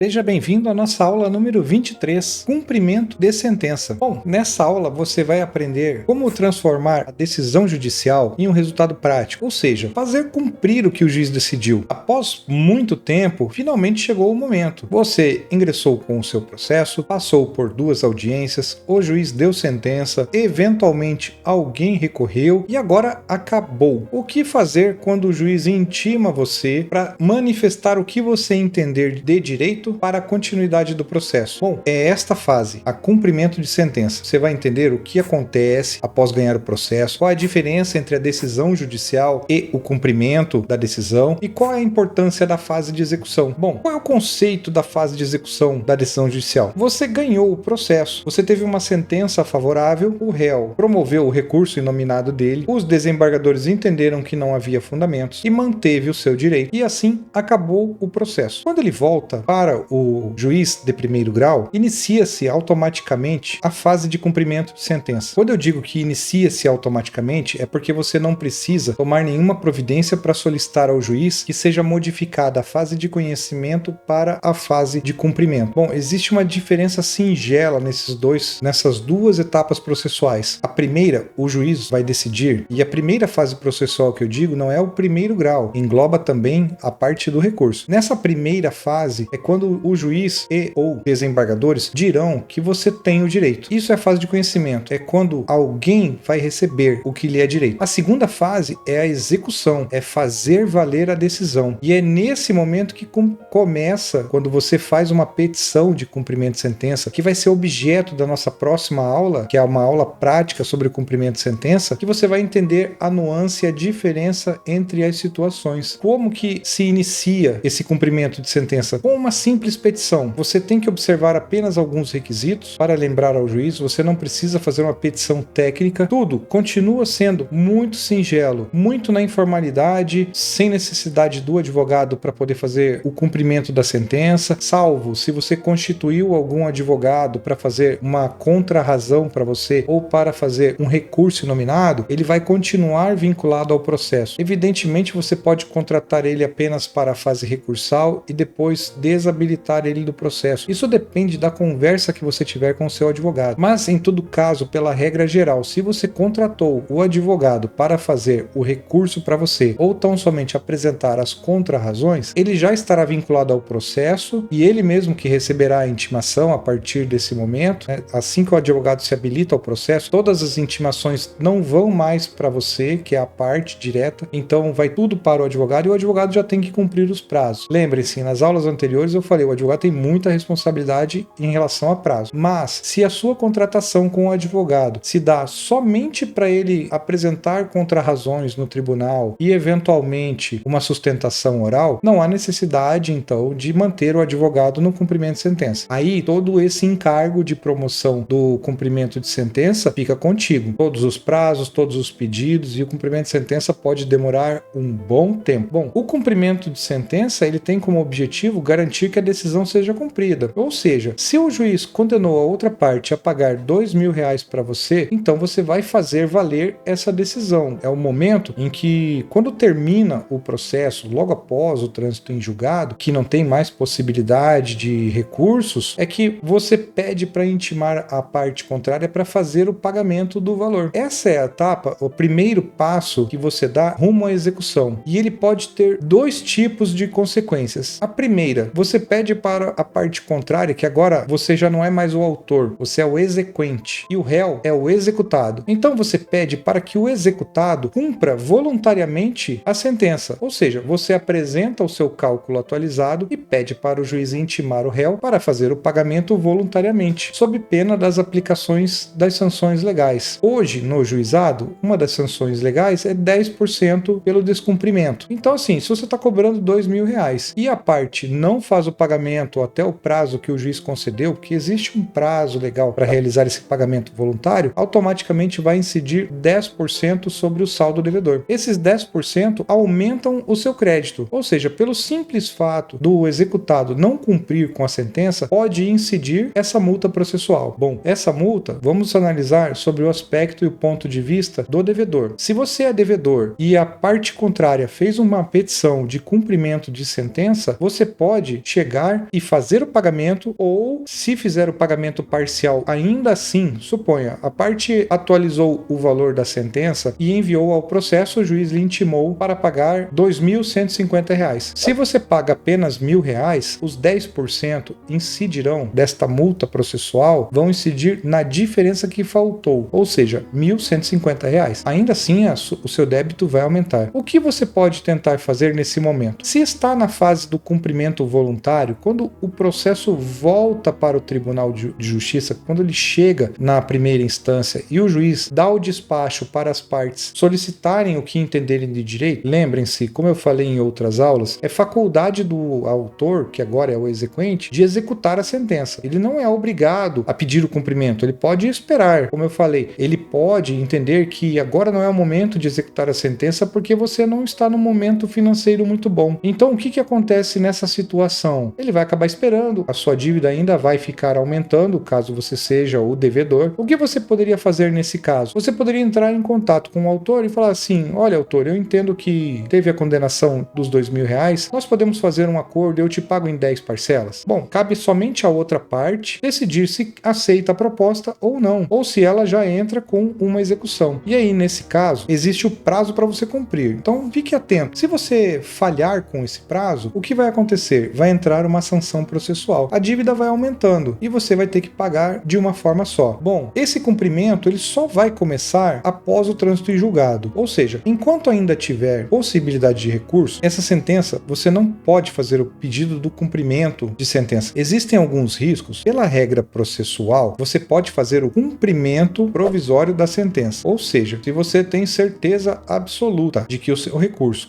Seja bem-vindo à nossa aula número 23, Cumprimento de Sentença. Bom, nessa aula você vai aprender como transformar a decisão judicial em um resultado prático, ou seja, fazer cumprir o que o juiz decidiu. Após muito tempo, finalmente chegou o momento. Você ingressou com o seu processo, passou por 2 audiências, o juiz deu sentença, eventualmente alguém recorreu e agora acabou. O que fazer quando o juiz intima você para manifestar o que você entender de direito para a continuidade do processo? Bom, é esta fase, a cumprimento de sentença. Você vai entender o que acontece após ganhar o processo, qual é a diferença entre a decisão judicial e o cumprimento da decisão e qual é a importância da fase de execução. Bom, qual é o conceito da fase de execução da decisão judicial? Você ganhou o processo, você teve uma sentença favorável, o réu promoveu o recurso inominado dele, os desembargadores entenderam que não havia fundamentos e manteve o seu direito, e assim acabou o processo. Quando ele volta para o juiz de primeiro grau, inicia-se automaticamente a fase de cumprimento de sentença. Quando eu digo que inicia-se automaticamente, é porque você não precisa tomar nenhuma providência para solicitar ao juiz que seja modificada a fase de conhecimento para a fase de cumprimento. Bom, existe uma diferença singela nessas duas etapas processuais. A primeira, o juiz vai decidir, e a primeira fase processual que eu digo não é o primeiro grau, engloba também a parte do recurso. Nessa primeira fase é quando o juiz e ou desembargadores dirão que você tem o direito. Isso é a fase de conhecimento, é quando alguém vai receber o que lhe é direito. A segunda fase é a execução, é fazer valer a decisão. E é nesse momento que começa, quando você faz uma petição de cumprimento de sentença, que vai ser objeto da nossa próxima aula, que é uma aula prática sobre o cumprimento de sentença, que você vai entender a nuance e a diferença entre as situações. Como que se inicia esse cumprimento de sentença? Com uma simples petição. Você tem que observar apenas alguns requisitos para lembrar ao juiz, você não precisa fazer uma petição técnica, tudo continua sendo muito singelo, muito na informalidade, sem necessidade do advogado para poder fazer o cumprimento da sentença, salvo se você constituiu algum advogado para fazer uma contrarrazão para você ou para fazer um recurso nominado, ele vai continuar vinculado ao processo. Evidentemente, você pode contratar ele apenas para a fase recursal e depois desabilitar ele do processo. Isso depende da conversa que você tiver com o seu advogado. Mas, em todo caso, pela regra geral, se você contratou o advogado para fazer o recurso para você ou tão somente apresentar as contrarrazões, ele já estará vinculado ao processo e ele mesmo que receberá a intimação a partir desse momento, né? Assim que o advogado se habilita ao processo, todas as intimações não vão mais para você, que é a parte direta, então vai tudo para o advogado e o advogado já tem que cumprir os prazos. Lembre-se, nas aulas anteriores eu falei, o advogado tem muita responsabilidade em relação a prazo, mas se a sua contratação com o advogado se dá somente para ele apresentar contrarrazões no tribunal e eventualmente uma sustentação oral, não há necessidade então de manter o advogado no cumprimento de sentença. Aí todo esse encargo de promoção do cumprimento de sentença fica contigo. Todos os prazos, todos os pedidos, e o cumprimento de sentença pode demorar um bom tempo. Bom, o cumprimento de sentença ele tem como objetivo garantir que a decisão seja cumprida. Ou seja, se o juiz condenou a outra parte a pagar R$2.000 para você, então você vai fazer valer essa decisão. É o momento em que, quando termina o processo, logo após o trânsito em julgado, que não tem mais possibilidade de recursos, é que você pede para intimar a parte contrária para fazer o pagamento do valor. Essa é a etapa, o primeiro passo que você dá rumo à execução. E ele pode ter 2 tipos de consequências. A primeira, você pede para a parte contrária, que agora você já não é mais o autor, você é o exequente, e o réu é o executado. Então você pede para que o executado cumpra voluntariamente a sentença, ou seja, você apresenta o seu cálculo atualizado e pede para o juiz intimar o réu para fazer o pagamento voluntariamente, sob pena das aplicações das sanções legais. Hoje, no juizado, uma das sanções legais é 10% pelo descumprimento. Então, assim, se você está cobrando R$2.000 e a parte não faz o pagamento até o prazo que o juiz concedeu, porque existe um prazo legal para realizar esse pagamento voluntário, automaticamente vai incidir 10% sobre o saldo devedor. Esses 10% aumentam o seu crédito, ou seja, pelo simples fato do executado não cumprir com a sentença, pode incidir essa multa processual. Bom, essa multa, vamos analisar sobre o aspecto e o ponto de vista do devedor. Se você é devedor e a parte contrária fez uma petição de cumprimento de sentença, você pode chegar chegar e fazer o pagamento, ou se fizer o pagamento parcial, ainda assim, suponha, a parte atualizou o valor da sentença e enviou ao processo, o juiz lhe intimou para pagar R$ 2.150. Se você paga apenas R$ 1.000, os 10% incidirão desta multa processual, vão incidir na diferença que faltou, ou seja, R$ 1.150. Ainda assim, o seu débito vai aumentar. O que você pode tentar fazer nesse momento? Se está na fase do cumprimento voluntário, quando o processo volta para o Tribunal de Justiça, quando ele chega na primeira instância e o juiz dá o despacho para as partes solicitarem o que entenderem de direito, lembrem-se, como eu falei em outras aulas, é faculdade do autor, que agora é o exequente, de executar a sentença. Ele não é obrigado a pedir o cumprimento, ele pode esperar. Como eu falei, ele pode entender que agora não é o momento de executar a sentença porque você não está num momento financeiro muito bom. Então, o que acontece nessa situação? Ele vai acabar esperando, a sua dívida ainda vai ficar aumentando, caso você seja o devedor. O que você poderia fazer nesse caso? Você poderia entrar em contato com o autor e falar assim: olha, autor, eu entendo que teve a condenação dos R$ 2.000, nós podemos fazer um acordo, eu te pago em 10 parcelas. Bom, cabe somente à outra parte decidir se aceita a proposta ou não, ou se ela já entra com uma execução. E aí, nesse caso, existe o prazo para você cumprir. Então, fique atento. Se você falhar com esse prazo, o que vai acontecer? Vai entrar uma sanção processual. A dívida vai aumentando e você vai ter que pagar de uma forma só. Bom, esse cumprimento ele só vai começar após o trânsito em julgado. Ou seja, enquanto ainda tiver possibilidade de recurso, essa sentença você não pode fazer o pedido do cumprimento de sentença. Existem alguns riscos. Pela regra processual, você pode fazer o cumprimento provisório da sentença. Ou seja, se você tem certeza absoluta de que o seu recurso,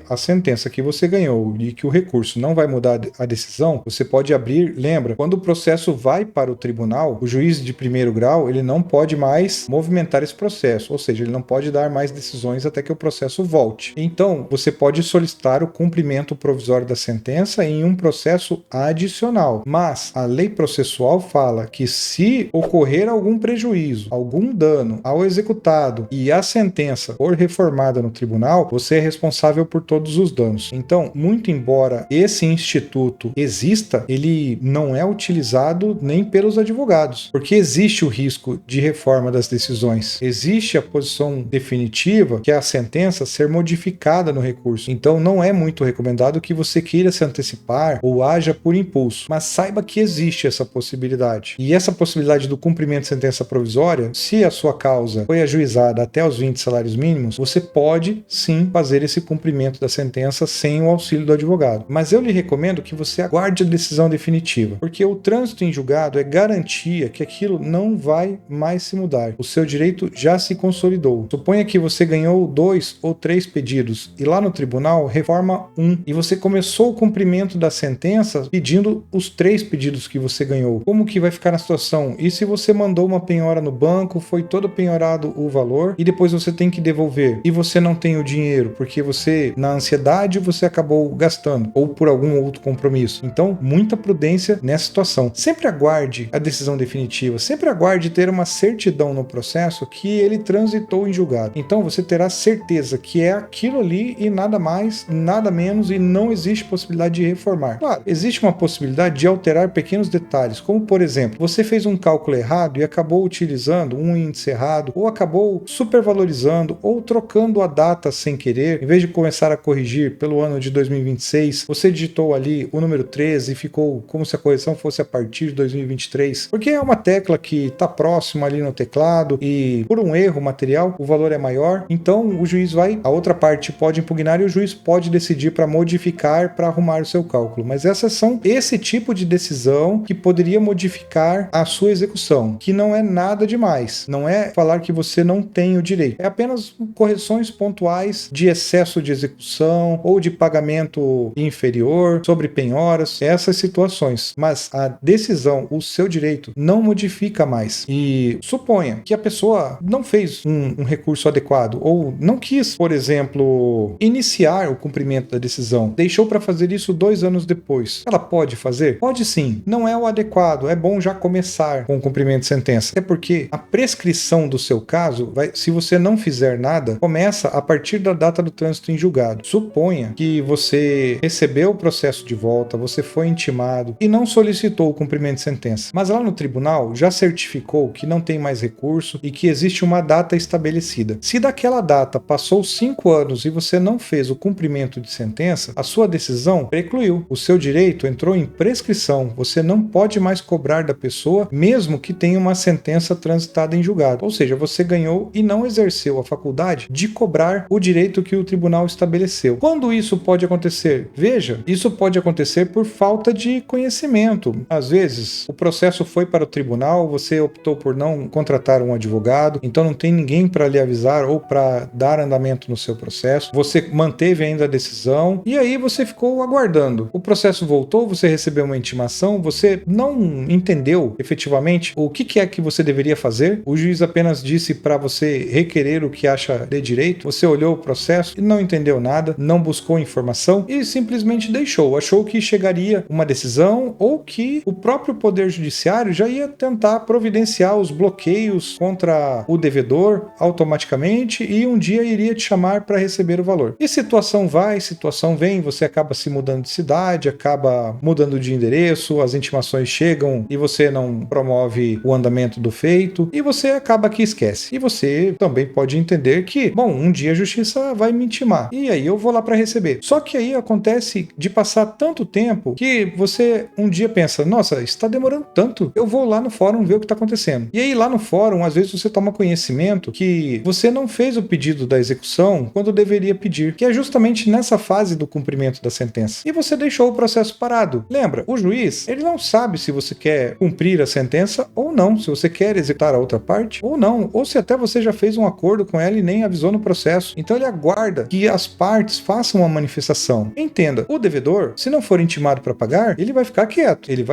a sentença que você ganhou e que o recurso não vai mudar a decisão, você pode abrir, lembra, quando o processo vai para o tribunal, o juiz de primeiro grau, ele não pode mais movimentar esse processo, ou seja, ele não pode dar mais decisões até que o processo volte. Então, você pode solicitar o cumprimento provisório da sentença em um processo adicional, mas a lei processual fala que se ocorrer algum prejuízo, algum dano ao executado e a sentença for reformada no tribunal, você é responsável por todos os danos. Então, muito embora esse instituto exista, ele não é utilizado nem pelos advogados, porque existe o risco de reforma das decisões. Existe a posição definitiva, que é a sentença ser modificada no recurso. Então, não é muito recomendado que você queira se antecipar ou haja por impulso, mas saiba que existe essa possibilidade. E essa possibilidade do cumprimento de sentença provisória, se a sua causa foi ajuizada até os 20 salários mínimos, você pode sim fazer esse cumprimento da sentença sem o auxílio do advogado. Mas eu lhe recomendo que você aguarde a decisão definitiva, porque o trânsito em julgado é garantia que aquilo não vai mais se mudar. O seu direito já se consolidou. Suponha que você ganhou 2 ou 3 pedidos e lá no tribunal reforma um e você começou o cumprimento da sentença pedindo os 3 pedidos que você ganhou. Como que vai ficar na situação? E se você mandou uma penhora no banco, foi todo penhorado o valor e depois você tem que devolver e você não tem o dinheiro porque você, na ansiedade, você acabou gastando ou por algum outro compromisso. Então, muita prudência nessa situação. Sempre aguarde a decisão definitiva, sempre aguarde ter uma certidão no processo que ele transitou em julgado. Então, você terá certeza que é aquilo ali e nada mais, nada menos, e não existe possibilidade de reformar. Claro, existe uma possibilidade de alterar pequenos detalhes, como por exemplo, você fez um cálculo errado e acabou utilizando um índice errado, ou acabou supervalorizando, ou trocando a data sem querer, em vez de começar a corrigir pelo ano de 2026, você digitou ali o número 13 e ficou como se a correção fosse a partir de 2023, porque é uma tecla que está próxima ali no teclado e por um erro material o valor é maior, então o juiz a outra parte pode impugnar e o juiz pode decidir para modificar, para arrumar o seu cálculo, mas essas são esse tipo de decisão que poderia modificar a sua execução, que não é nada demais, não é falar que você não tem o direito, é apenas correções pontuais de excesso de execução ou de pagamento inferior, sobre penhoras, essas situações, mas a decisão, o seu direito não modifica mais. E suponha que a pessoa não fez um recurso adequado ou não quis, por exemplo, iniciar o cumprimento da decisão, deixou para fazer isso 2 anos depois. Ela pode fazer? Pode sim. Não é o adequado, é bom já começar com o cumprimento de sentença. É porque a prescrição do seu caso, se você não fizer nada, começa a partir da data do trânsito em julgado. Suponha que você recebeu o processo de de volta, você foi intimado e não solicitou o cumprimento de sentença. Mas lá no tribunal já certificou que não tem mais recurso e que existe uma data estabelecida. Se daquela data passou 5 anos e você não fez o cumprimento de sentença, a sua decisão precluiu. O seu direito entrou em prescrição. Você não pode mais cobrar da pessoa, mesmo que tenha uma sentença transitada em julgado. Ou seja, você ganhou e não exerceu a faculdade de cobrar o direito que o tribunal estabeleceu. Quando isso pode acontecer? Veja, isso pode acontecer por falta de conhecimento. Às vezes, o processo foi para o tribunal, você optou por não contratar um advogado, então não tem ninguém para lhe avisar ou para dar andamento no seu processo. Você manteve ainda a decisão e aí você ficou aguardando. O processo voltou, você recebeu uma intimação, você não entendeu efetivamente o que é que você deveria fazer. O juiz apenas disse para você requerer o que acha de direito. Você olhou o processo e não entendeu nada, não buscou informação e simplesmente deixou. Achou que chegaria uma decisão ou que o próprio Poder Judiciário já ia tentar providenciar os bloqueios contra o devedor automaticamente e um dia iria te chamar para receber o valor. E situação vai, situação vem, você acaba se mudando de cidade, acaba mudando de endereço, as intimações chegam e você não promove o andamento do feito e você acaba que esquece. E você também pode entender que, bom, um dia a justiça vai me intimar e aí eu vou lá para receber. Só que aí acontece de passar tanto tempo que você um dia pensa, nossa, está demorando tanto, eu vou lá no fórum ver o que está acontecendo. E aí lá no fórum, às vezes você toma conhecimento que você não fez o pedido da execução quando deveria pedir, que é justamente nessa fase do cumprimento da sentença. E você deixou o processo parado. Lembra, o juiz, ele não sabe se você quer cumprir a sentença ou não, se você quer executar a outra parte ou não, ou se até você já fez um acordo com ela e nem avisou no processo. Então ele aguarda que as partes façam uma manifestação. Entenda, o devedor, se não for intimado para pagar, ele vai ficar quieto. Ele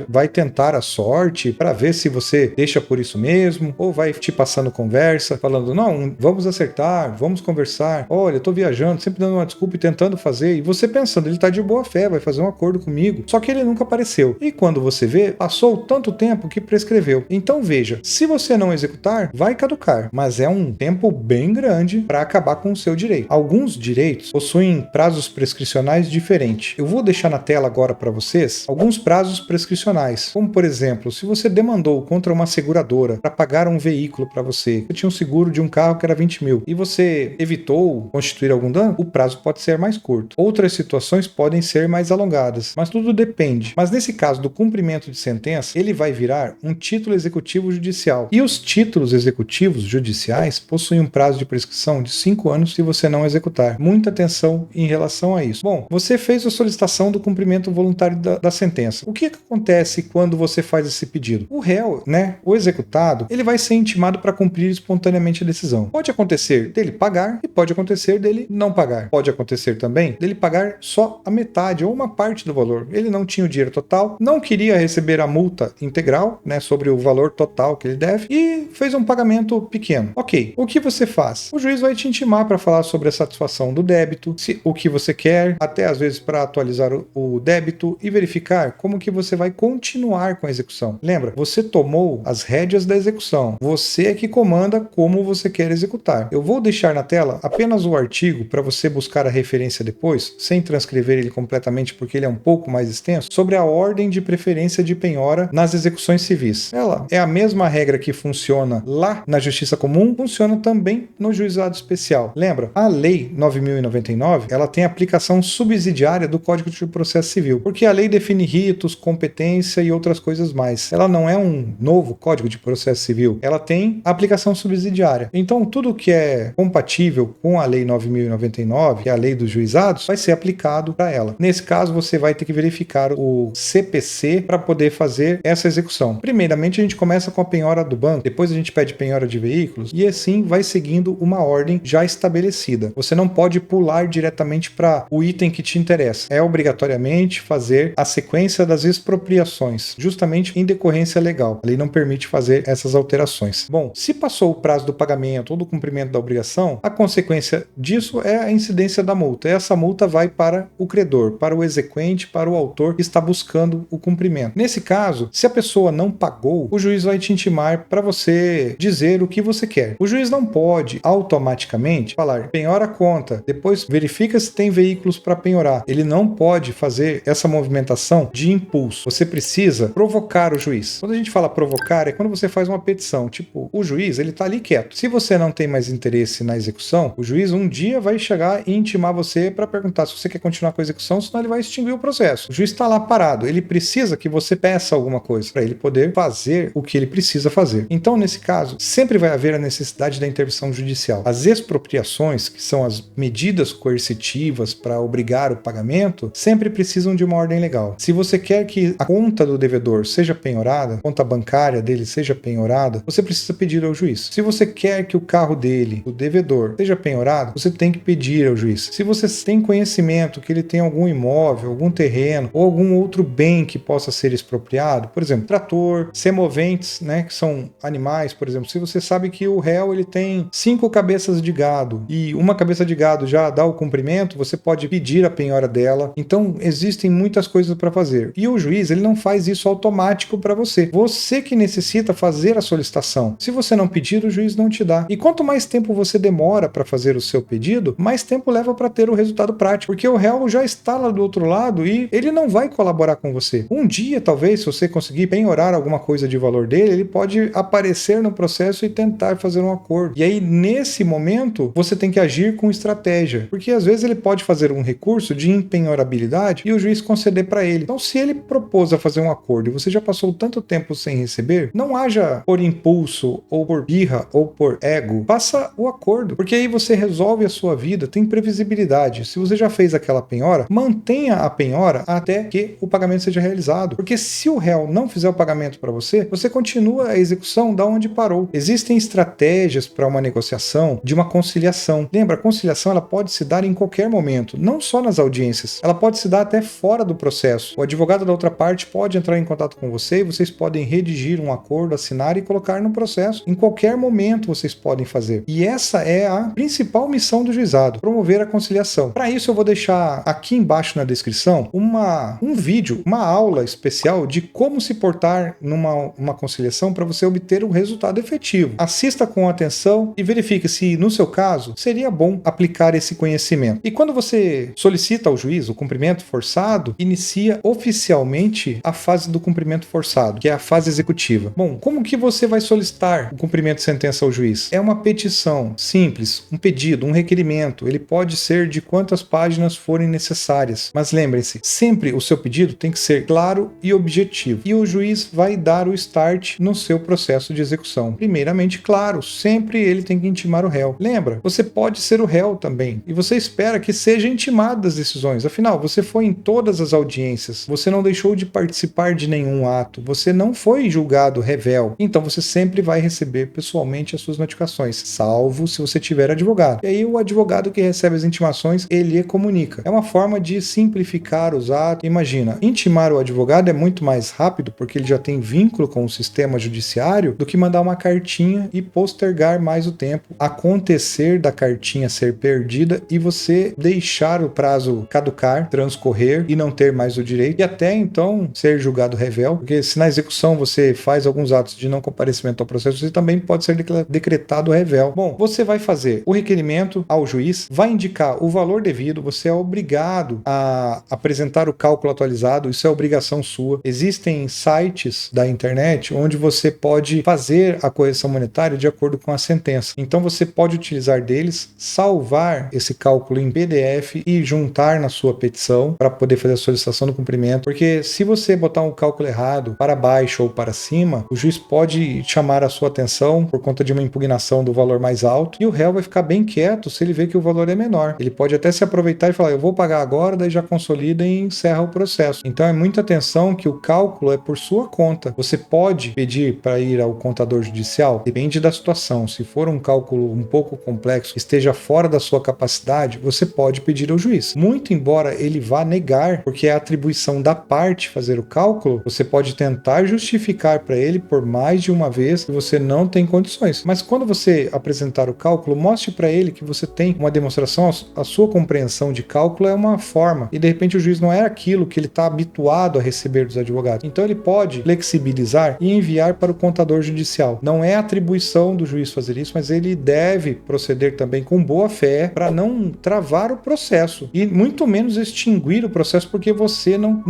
vai tentar a sorte para ver se você deixa por isso mesmo, ou vai te passando conversa, falando, não, vamos acertar, vamos conversar, olha, eu tô viajando, sempre dando uma desculpa e tentando fazer, e você pensando, ele tá de boa fé, vai fazer um acordo comigo, só que ele nunca apareceu. E quando você vê, passou tanto tempo que prescreveu. Então veja, se você não executar, vai caducar, mas é um tempo bem grande para acabar com o seu direito. Alguns direitos possuem prazos prescricionais diferentes. Eu vou deixar na tela agora para vocês alguns prazos prescricionais, como por exemplo, se você demandou contra uma seguradora para pagar um veículo para você tinha um seguro de um carro que era 20 mil e você evitou constituir algum dano, o prazo pode ser mais curto. Outras situações podem ser mais alongadas, mas tudo depende. Mas nesse caso do cumprimento de sentença, ele vai virar um título executivo judicial. E os títulos executivos judiciais possuem um prazo de prescrição de 5 anos se você não executar. Muita atenção em relação a isso. Bom, você fez a solicitação do cumprimento voluntário da sentença. O que acontece quando você faz esse pedido? O réu, o executado, ele vai ser intimado para cumprir espontaneamente a decisão. Pode acontecer dele pagar e pode acontecer dele não pagar. Pode acontecer também dele pagar só a metade ou uma parte do valor. Ele não tinha o dinheiro total, não queria receber a multa integral, sobre o valor total que ele deve e fez um pagamento pequeno. Ok, o que você faz? O juiz vai te intimar para falar sobre a satisfação do débito, o que você quer, até às vezes para atualizar o débito e verificar como que você vai continuar com a execução. Lembra, você tomou as rédeas da execução. Você é que comanda como você quer executar. Eu vou deixar na tela apenas o artigo para você buscar a referência depois, sem transcrever ele completamente porque ele é um pouco mais extenso, sobre a ordem de preferência de penhora nas execuções civis. Ela é a mesma regra que funciona lá na Justiça Comum, funciona também no Juizado Especial. Lembra, a Lei 9.099, ela tem aplicação subsidiária do Código de Processo Civil, porque a lei define ritos, competência e outras coisas mais. Ela não é um novo Código de Processo Civil, ela tem aplicação subsidiária. Então, tudo que é compatível com a Lei 9.099, que é a Lei dos Juizados, vai ser aplicado para ela. Nesse caso, você vai ter que verificar o CPC para poder fazer essa execução. Primeiramente, a gente começa com a penhora do banco, depois a gente pede penhora de veículos e assim vai seguindo uma ordem já estabelecida. Você não pode pular diretamente para o item que te interessa. É obrigatoriamente fazer a sequência das expropriações, justamente em decorrência legal. A lei não permite fazer essas alterações. Bom, se passou o prazo do pagamento ou do cumprimento da obrigação, a consequência disso é a incidência da multa. Essa multa vai para o credor, para o exequente, para o autor que está buscando o cumprimento. Nesse caso, se a pessoa não pagou, o juiz vai te intimar para você dizer o que você quer. O juiz não pode automaticamente falar penhora a conta, depois verifica se tem veículos para penhorar. Ele não pode pode fazer essa movimentação de impulso. Você precisa provocar o juiz. Quando a gente fala provocar, é quando você faz uma petição. Tipo, o juiz, ele tá ali quieto. Se você não tem mais interesse na execução, o juiz um dia vai chegar e intimar você para perguntar se você quer continuar com a execução, senão ele vai extinguir o processo. O juiz está lá parado. Ele precisa que você peça alguma coisa para ele poder fazer o que ele precisa fazer. Então, nesse caso, sempre vai haver a necessidade da intervenção judicial. As expropriações, que são as medidas coercitivas para obrigar o pagamento, sempre precisam de uma ordem legal. Se você quer que a conta do devedor seja penhorada, a conta bancária dele seja penhorada, você precisa pedir ao juiz. Se você quer que o carro dele, o devedor, seja penhorado, você tem que pedir ao juiz. Se você tem conhecimento que ele tem algum imóvel, algum terreno ou algum outro bem que possa ser expropriado, por exemplo, trator, semoventes, né, que são animais, por exemplo, se você sabe que o réu ele tem 5 cabeças de gado e uma cabeça de gado já dá o cumprimento, você pode pedir a penhora dela. Então, existem muitas coisas para fazer. E o juiz, ele não faz isso automático para você. Você que necessita fazer a solicitação. Se você não pedir, o juiz não te dá. E quanto mais tempo você demora para fazer o seu pedido, mais tempo leva para ter o resultado prático. Porque o réu já está lá do outro lado e ele não vai colaborar com você. Um dia, talvez, se você conseguir penhorar alguma coisa de valor dele, ele pode aparecer no processo e tentar fazer um acordo. E aí, nesse momento, você tem que agir com estratégia. Porque às vezes ele pode fazer um recurso de impenhorabilidade e o juiz conceder para ele. Então, se ele propôs a fazer um acordo e você já passou tanto tempo sem receber, não haja por impulso ou por birra ou por ego. Faça o acordo, porque aí você resolve a sua vida, tem previsibilidade. Se você já fez aquela penhora, mantenha a penhora até que o pagamento seja realizado. Porque se o réu não fizer o pagamento para você, você continua a execução da onde parou. Existem estratégias para uma negociação de uma conciliação. Lembra, a conciliação ela pode se dar em qualquer momento, não só nas audiências. Ela pode se dar até fora do processo. O advogado da outra parte pode entrar em contato com você e vocês podem redigir um acordo, assinar e colocar no processo. Em qualquer momento vocês podem fazer. E essa é a principal missão do juizado, promover a conciliação. Para isso eu vou deixar aqui embaixo na descrição um vídeo, uma aula especial de como se portar numa conciliação para você obter um resultado efetivo. Assista com atenção e verifique se, no seu caso, seria bom aplicar esse conhecimento. E quando você solicita ao juiz o cumprimento forçado, inicia oficialmente a fase do cumprimento forçado, que é a fase executiva. Bom, como que você vai solicitar o cumprimento de sentença ao juiz? É uma petição simples, um pedido, um requerimento. Ele pode ser de quantas páginas forem necessárias. Mas lembrem-se, sempre o seu pedido tem que ser claro e objetivo. E o juiz vai dar o start no seu processo de execução. Primeiramente, claro, sempre ele tem que intimar o réu. Lembra, você pode ser o réu também. E você espera que seja intimado das decisões. Afinal, você foi em todas as audiências. Você não deixou de participar de nenhum ato. Você não foi julgado réu. Então você sempre vai receber pessoalmente as suas notificações, salvo se você tiver advogado. E aí o advogado que recebe as intimações, ele comunica. É uma forma de simplificar os atos. Imagina, intimar o advogado é muito mais rápido porque ele já tem vínculo com o sistema judiciário do que mandar uma cartinha e postergar mais o tempo. Acontecer da cartinha ser perdida e você deixar o prazo caducar, transcorrer e não ter mais o direito e até então ser julgado réu, porque se na execução você faz alguns atos de não comparecimento ao processo, você também pode ser decretado réu. Bom, você vai fazer o requerimento ao juiz, vai indicar o valor devido, você é obrigado a apresentar o cálculo atualizado, isso é obrigação sua. Existem sites da internet onde você pode fazer a correção monetária de acordo com a sentença. Então você pode utilizar deles, salvar esse cálculo em PDF e juntar na sua petição para poder fazer a solicitação do cumprimento, porque se você botar um cálculo errado para baixo ou para cima, o juiz pode chamar a sua atenção por conta de uma impugnação do valor mais alto e o réu vai ficar bem quieto se ele vê que o valor é menor. Ele pode até se aproveitar e falar, eu vou pagar agora, daí já consolida e encerra o processo. Então é muita atenção que o cálculo é por sua conta. Você pode pedir para ir ao contador judicial? Depende da situação. Se for um cálculo um pouco complexo, esteja fora da sua capacidade, você pode pedir ao juiz. Muito embora ele vá negar, porque é a atribuição da parte fazer o cálculo, você pode tentar justificar para ele por mais de uma vez que você não tem condições. Mas quando você apresentar o cálculo, mostre para ele que você tem uma demonstração, a sua compreensão de cálculo é uma forma, e de repente o juiz não é aquilo que ele está habituado a receber dos advogados. Então ele pode flexibilizar e enviar para o contador judicial. Não é atribuição do juiz fazer isso, mas ele deve proceder também com boa fé para não travar o processo e muito menos extinguir o processo porque você não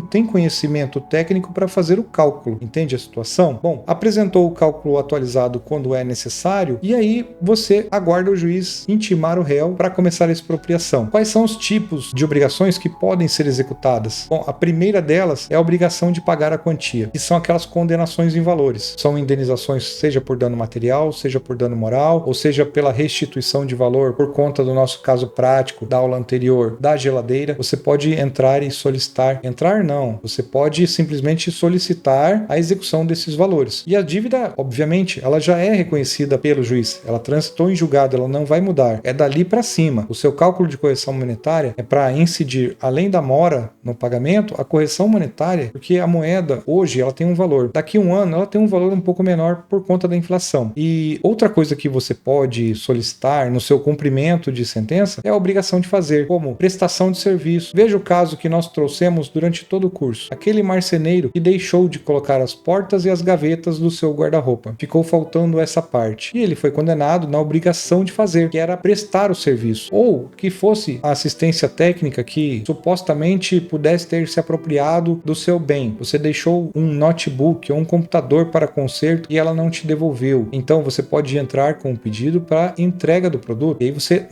tem conhecimento técnico para fazer o cálculo. Entende a situação? Bom, apresentou o cálculo atualizado quando é necessário e aí você aguarda o juiz intimar o réu para começar a expropriação. Quais são os tipos de obrigações que podem ser executadas? Bom, a primeira delas é a obrigação de pagar a quantia, que são aquelas condenações em valores. São indenizações, seja por dano material, seja por dano moral, ou seja pela restituição de valor por conta do nosso caso prático da aula anterior da geladeira. Você pode entrar e solicitar. Entrar não, você pode simplesmente solicitar a execução desses valores. E a dívida, obviamente, ela já é reconhecida pelo juiz. Ela transitou em julgado, ela não vai mudar. É dali para cima. O seu cálculo de correção monetária é para incidir, além da mora no pagamento, a correção monetária, porque a moeda hoje ela tem um valor. Daqui a um ano ela tem um valor um pouco menor por conta da inflação. E outra coisa que você pode solicitar no seu cumprimento de sentença é a obrigação de fazer, como prestação de serviço. Veja o caso que nós trouxemos durante todo o curso. Aquele marceneiro que deixou de colocar as portas e as gavetas do seu guarda-roupa. Ficou faltando essa parte. E ele foi condenado na obrigação de fazer, que era prestar o serviço. Ou que fosse a assistência técnica que supostamente pudesse ter se apropriado do seu bem. Você deixou um notebook ou um computador para conserto e ela não te devolveu. Então você pode entrar com um pedido para entrega do produto. E aí você,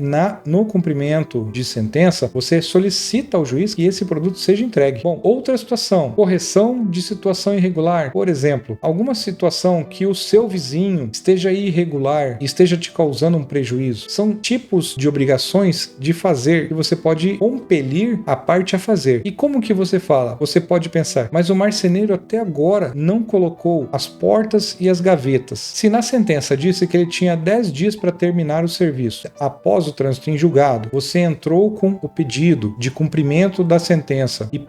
no cumprimento de sentença, você solicita ao juiz que esse produto seja entregue. Bom, outra situação, correção de situação irregular. Por exemplo, alguma situação que o seu vizinho esteja irregular e esteja te causando um prejuízo. São tipos de obrigações de fazer que você pode compelir a parte a fazer. E como que você fala? Você pode pensar, mas o marceneiro até agora não colocou as portas e as gavetas. Se na sentença disse que ele tinha 10 dias para terminar o serviço, após o trânsito em julgado, você entrou com o pedido de cumprimento da sentença e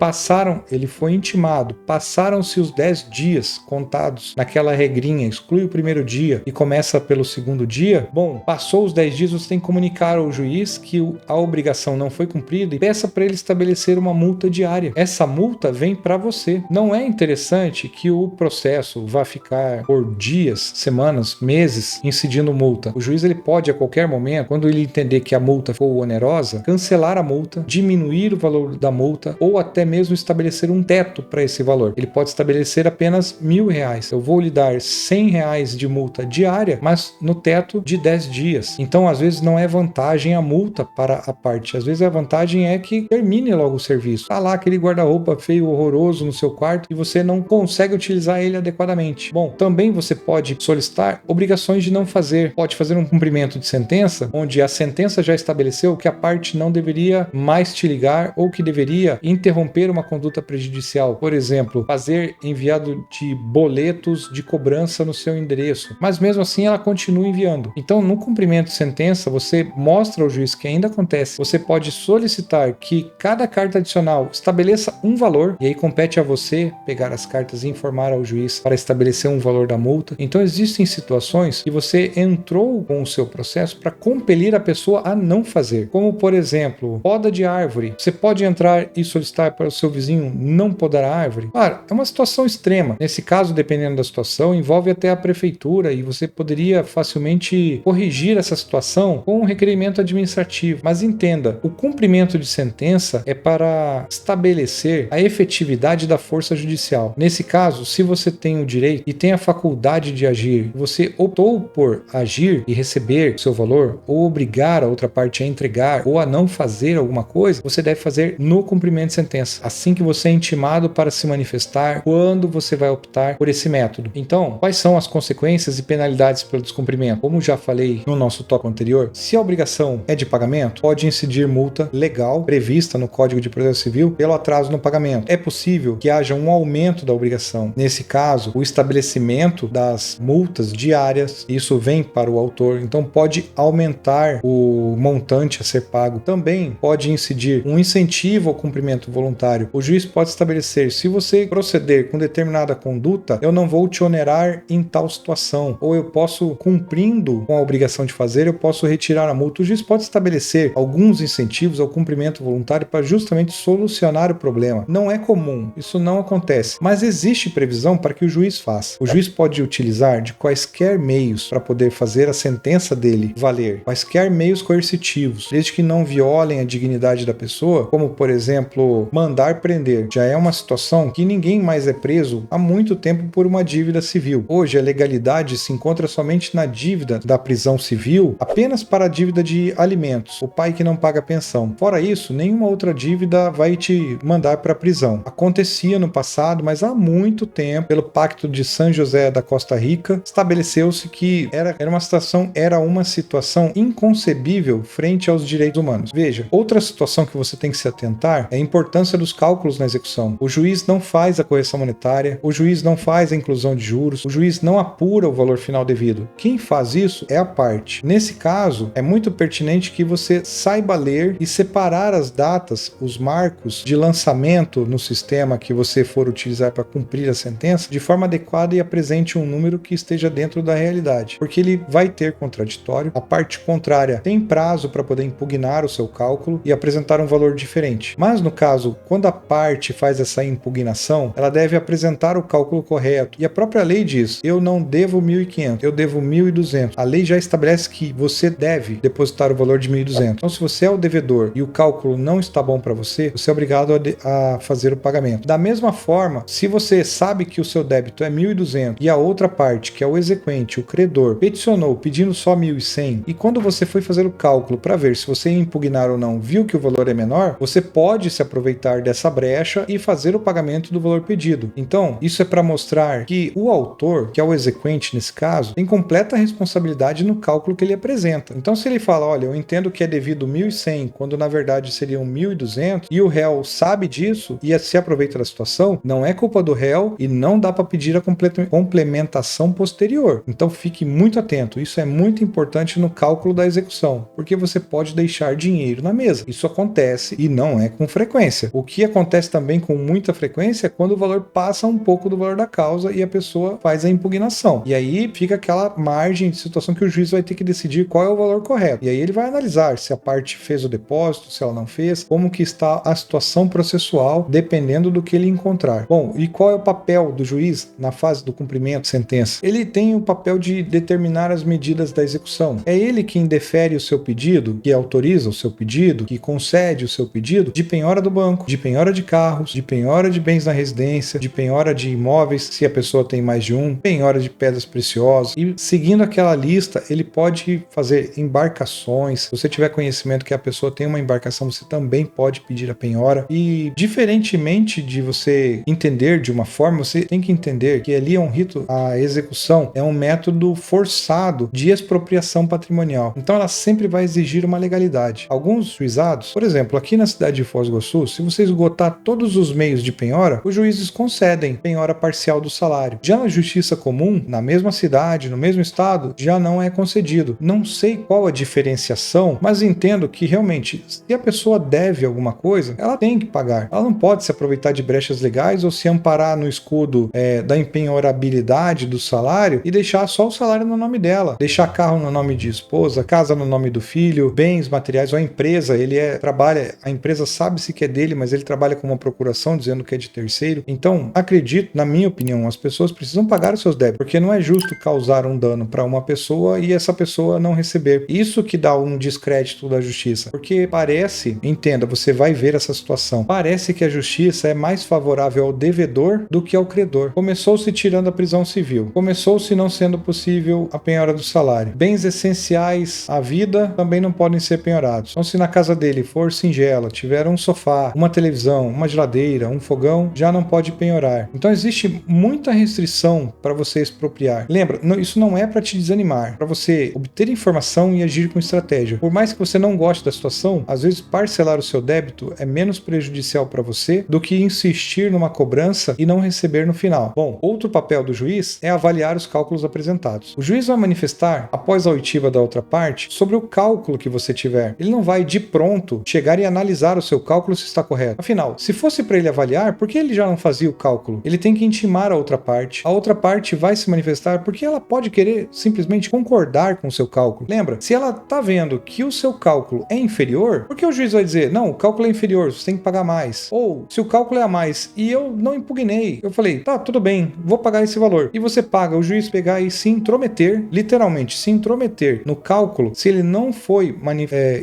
ele foi intimado, passaram-se os 10 dias contados naquela regrinha, exclui o primeiro dia e começa pelo segundo dia. Bom, passou os 10 dias, você tem que comunicar ao juiz que a obrigação não foi cumprida e peça para ele estabelecer uma multa diária. Essa multa vem para você. Não é interessante que o processo vá ficar por dias, semanas, meses incidindo multa. O juiz ele pode a qualquer momento, quando ele entender que a multa for onerosa, cancelar a multa, diminuir o valor da multa ou até mesmo estabelecer um teto para esse valor. Ele pode estabelecer apenas R$1.000. Eu vou lhe dar R$100 de multa diária, mas no teto de 10 dias. Então, às vezes, não é vantagem a multa para a parte. Às vezes, a vantagem é que termine logo o serviço. Tá lá aquele guarda-roupa feio, horroroso no seu quarto e você não consegue utilizar ele adequadamente. Bom, também você pode solicitar obrigações de não fazer. Pode fazer um cumprimento de sentença, onde a sentença já estabeleceu que a parte não deveria mais te ligar ou que deveria interromper uma conduta prejudicial. Por exemplo, fazer enviado de boletos de cobrança no seu endereço. Mas mesmo assim ela continua enviando. Então, no cumprimento de sentença, você mostra ao juiz que ainda acontece. Você pode solicitar que cada carta adicional estabeleça um valor e aí compete a você pegar as cartas e informar ao juiz para estabelecer um valor da multa. Então, existem situações que você entrou com o seu processo para compelir a pessoa a não fazer. Como, por exemplo, poda de árvore. Você pode entrar e solicitar para o seu vizinho não podar a árvore? Claro, é uma situação extrema. Nesse caso, dependendo da situação, envolve até a prefeitura e você poderia facilmente corrigir essa situação com um requerimento administrativo. Mas entenda, o cumprimento de sentença é para estabelecer a efetividade da força judicial. Nesse caso, se você tem o direito e tem a faculdade de agir, você optou por agir e receber o seu valor, ou obrigar a outra parte a entregar ou a não fazer alguma coisa, você deve fazer no cumprimento de sentença. Assim que você é intimado para se manifestar, quando você vai optar por esse método. Então, quais são as consequências e penalidades pelo descumprimento? Como já falei no nosso tópico anterior, se a obrigação é de pagamento, pode incidir multa legal prevista no Código de Processo Civil pelo atraso no pagamento. É possível que haja um aumento da obrigação. Nesse caso, o estabelecimento das multas diárias, isso vem para o autor, então pode aumentar o montante a ser pago. Também pode incidir um incentivo ao cumprimento voluntário. O juiz pode estabelecer, se você proceder com determinada conduta, eu não vou te onerar em tal situação, ou eu posso, cumprindo com a obrigação de fazer, eu posso retirar a multa. O juiz pode estabelecer alguns incentivos ao cumprimento voluntário para justamente solucionar o problema. Não é comum, isso não acontece, mas existe previsão para que o juiz faça. O juiz pode utilizar de quaisquer meios para poder fazer a sentença dele valer, quaisquer meios coercitivos, desde que não violem a dignidade da pessoa pessoa, como por exemplo, mandar prender. Já é uma situação que ninguém mais é preso há muito tempo por uma dívida civil. Hoje a legalidade se encontra somente na dívida da prisão civil, apenas para a dívida de alimentos, o pai que não paga pensão. Fora isso, nenhuma outra dívida vai te mandar para a prisão. Acontecia no passado, mas há muito tempo, pelo Pacto de San José da Costa Rica, estabeleceu-se que era uma situação inconcebível frente aos direitos humanos. Veja, outra situação que você tem que se atentar é a importância dos cálculos na execução. O juiz não faz a correção monetária, o juiz não faz a inclusão de juros, o juiz não apura o valor final devido. Quem faz isso é a parte. Nesse caso, é muito pertinente que você saiba ler e separar as datas, os marcos de lançamento no sistema que você for utilizar para cumprir a sentença de forma adequada e apresente um número que esteja dentro da realidade, porque ele vai ter contraditório, a parte contrária tem prazo para poder impugnar o seu cálculo e apresentar um valor diferente. Mas no caso, quando a parte faz essa impugnação, ela deve apresentar o cálculo correto. E a própria lei diz: eu não devo 1.500, eu devo 1.200. A lei já estabelece que você deve depositar o valor de 1.200. Então, se você é o devedor e o cálculo não está bom para você, você é obrigado a fazer o pagamento. Da mesma forma, se você sabe que o seu débito é 1.200 e a outra parte, que é o exequente, o credor, peticionou pedindo só 1.100, e quando você foi fazer o cálculo para ver se você ia impugnar ou não, viu que o valor é menor, você pode se aproveitar dessa brecha e fazer o pagamento do valor pedido. Então, isso é para mostrar que o autor, que é o exequente nesse caso, tem completa responsabilidade no cálculo que ele apresenta. Então, se ele fala: olha, eu entendo que é devido 1.100, quando na verdade seriam 1.200, e o réu sabe disso e se aproveita da situação, não é culpa do réu e não dá para pedir a complementação posterior. Então, fique muito atento. Isso é muito importante no cálculo da execução, porque você pode deixar dinheiro na mesa. Isso acontece e não é com frequência. O que acontece também com muita frequência é quando o valor passa um pouco do valor da causa e a pessoa faz a impugnação. E aí fica aquela margem de situação que o juiz vai ter que decidir qual é o valor correto. E aí ele vai analisar se a parte fez o depósito, se ela não fez, como que está a situação processual, dependendo do que ele encontrar. Bom, e qual é o papel do juiz na fase do cumprimento de sentença? Ele tem o papel de determinar as medidas da execução. É ele quem defere o seu pedido, que autoriza o seu pedido, que concede o seu pedido de penhora do banco, de penhora de carros, de penhora de bens na residência, de penhora de imóveis, se a pessoa tem mais de um, penhora de pedras preciosas. E seguindo aquela lista, ele pode fazer embarcações. Se você tiver conhecimento que a pessoa tem uma embarcação, você também pode pedir a penhora. E diferentemente de você entender de uma forma, você tem que entender que ali é um rito, a execução é um método forçado de expropriação patrimonial. Então ela sempre vai exigir uma legalidade. Alguns juizados, por exemplo, aqui na cidade de Foz do Iguaçu, se você esgotar todos os meios de penhora, os juízes concedem penhora parcial do salário. Já na justiça comum, na mesma cidade, no mesmo estado, já não é concedido. Não sei qual a diferenciação, mas entendo que realmente, se a pessoa deve alguma coisa, ela tem que pagar. Ela não pode se aproveitar de brechas legais ou se amparar no escudo da empenhorabilidade do salário e deixar só o salário no nome dela. Deixar carro no nome de esposa, casa no nome do filho, bens materiais, ou a empresa, a empresa sabe-se que é dele, mas ele trabalha com uma procuração dizendo que é de terceiro. Então, acredito, na minha opinião, as pessoas precisam pagar os seus débitos, porque não é justo causar um dano para uma pessoa e essa pessoa não receber. Isso que dá um descrédito da justiça, porque parece, entenda, você vai ver essa situação, parece que a justiça é mais favorável ao devedor do que ao credor. Começou-se tirando a prisão civil, começou-se não sendo possível a penhora do salário. Bens essenciais à vida também não podem ser penhorados. Então, se na casa dele for singela, tiver um sofá, uma televisão, uma geladeira, um fogão, já não pode penhorar. Então, existe muita restrição para você expropriar. Lembra, isso não é para te desanimar, para você obter informação e agir com estratégia. Por mais que você não goste da situação, às vezes parcelar o seu débito é menos prejudicial para você do que insistir numa cobrança e não receber no final. Bom, outro papel do juiz é avaliar os cálculos apresentados. O juiz vai manifestar, após a oitiva da outra parte, sobre o cálculo que você tiver. Ele não vai, de pronto, chegar e analisar o seu cálculo se está correto. Afinal, se fosse para ele avaliar, por que ele já não fazia o cálculo? Ele tem que intimar a outra parte. A outra parte vai se manifestar porque ela pode querer simplesmente concordar com o seu cálculo. Lembra, se ela está vendo que o seu cálculo é inferior, por que o juiz vai dizer: não, o cálculo é inferior, você tem que pagar mais? Ou, se o cálculo é a mais e eu não impugnei, eu falei: tá, tudo bem, vou pagar esse valor. E você paga, o juiz pegar e se intrometer, literalmente se intrometer no cálculo, se ele não foi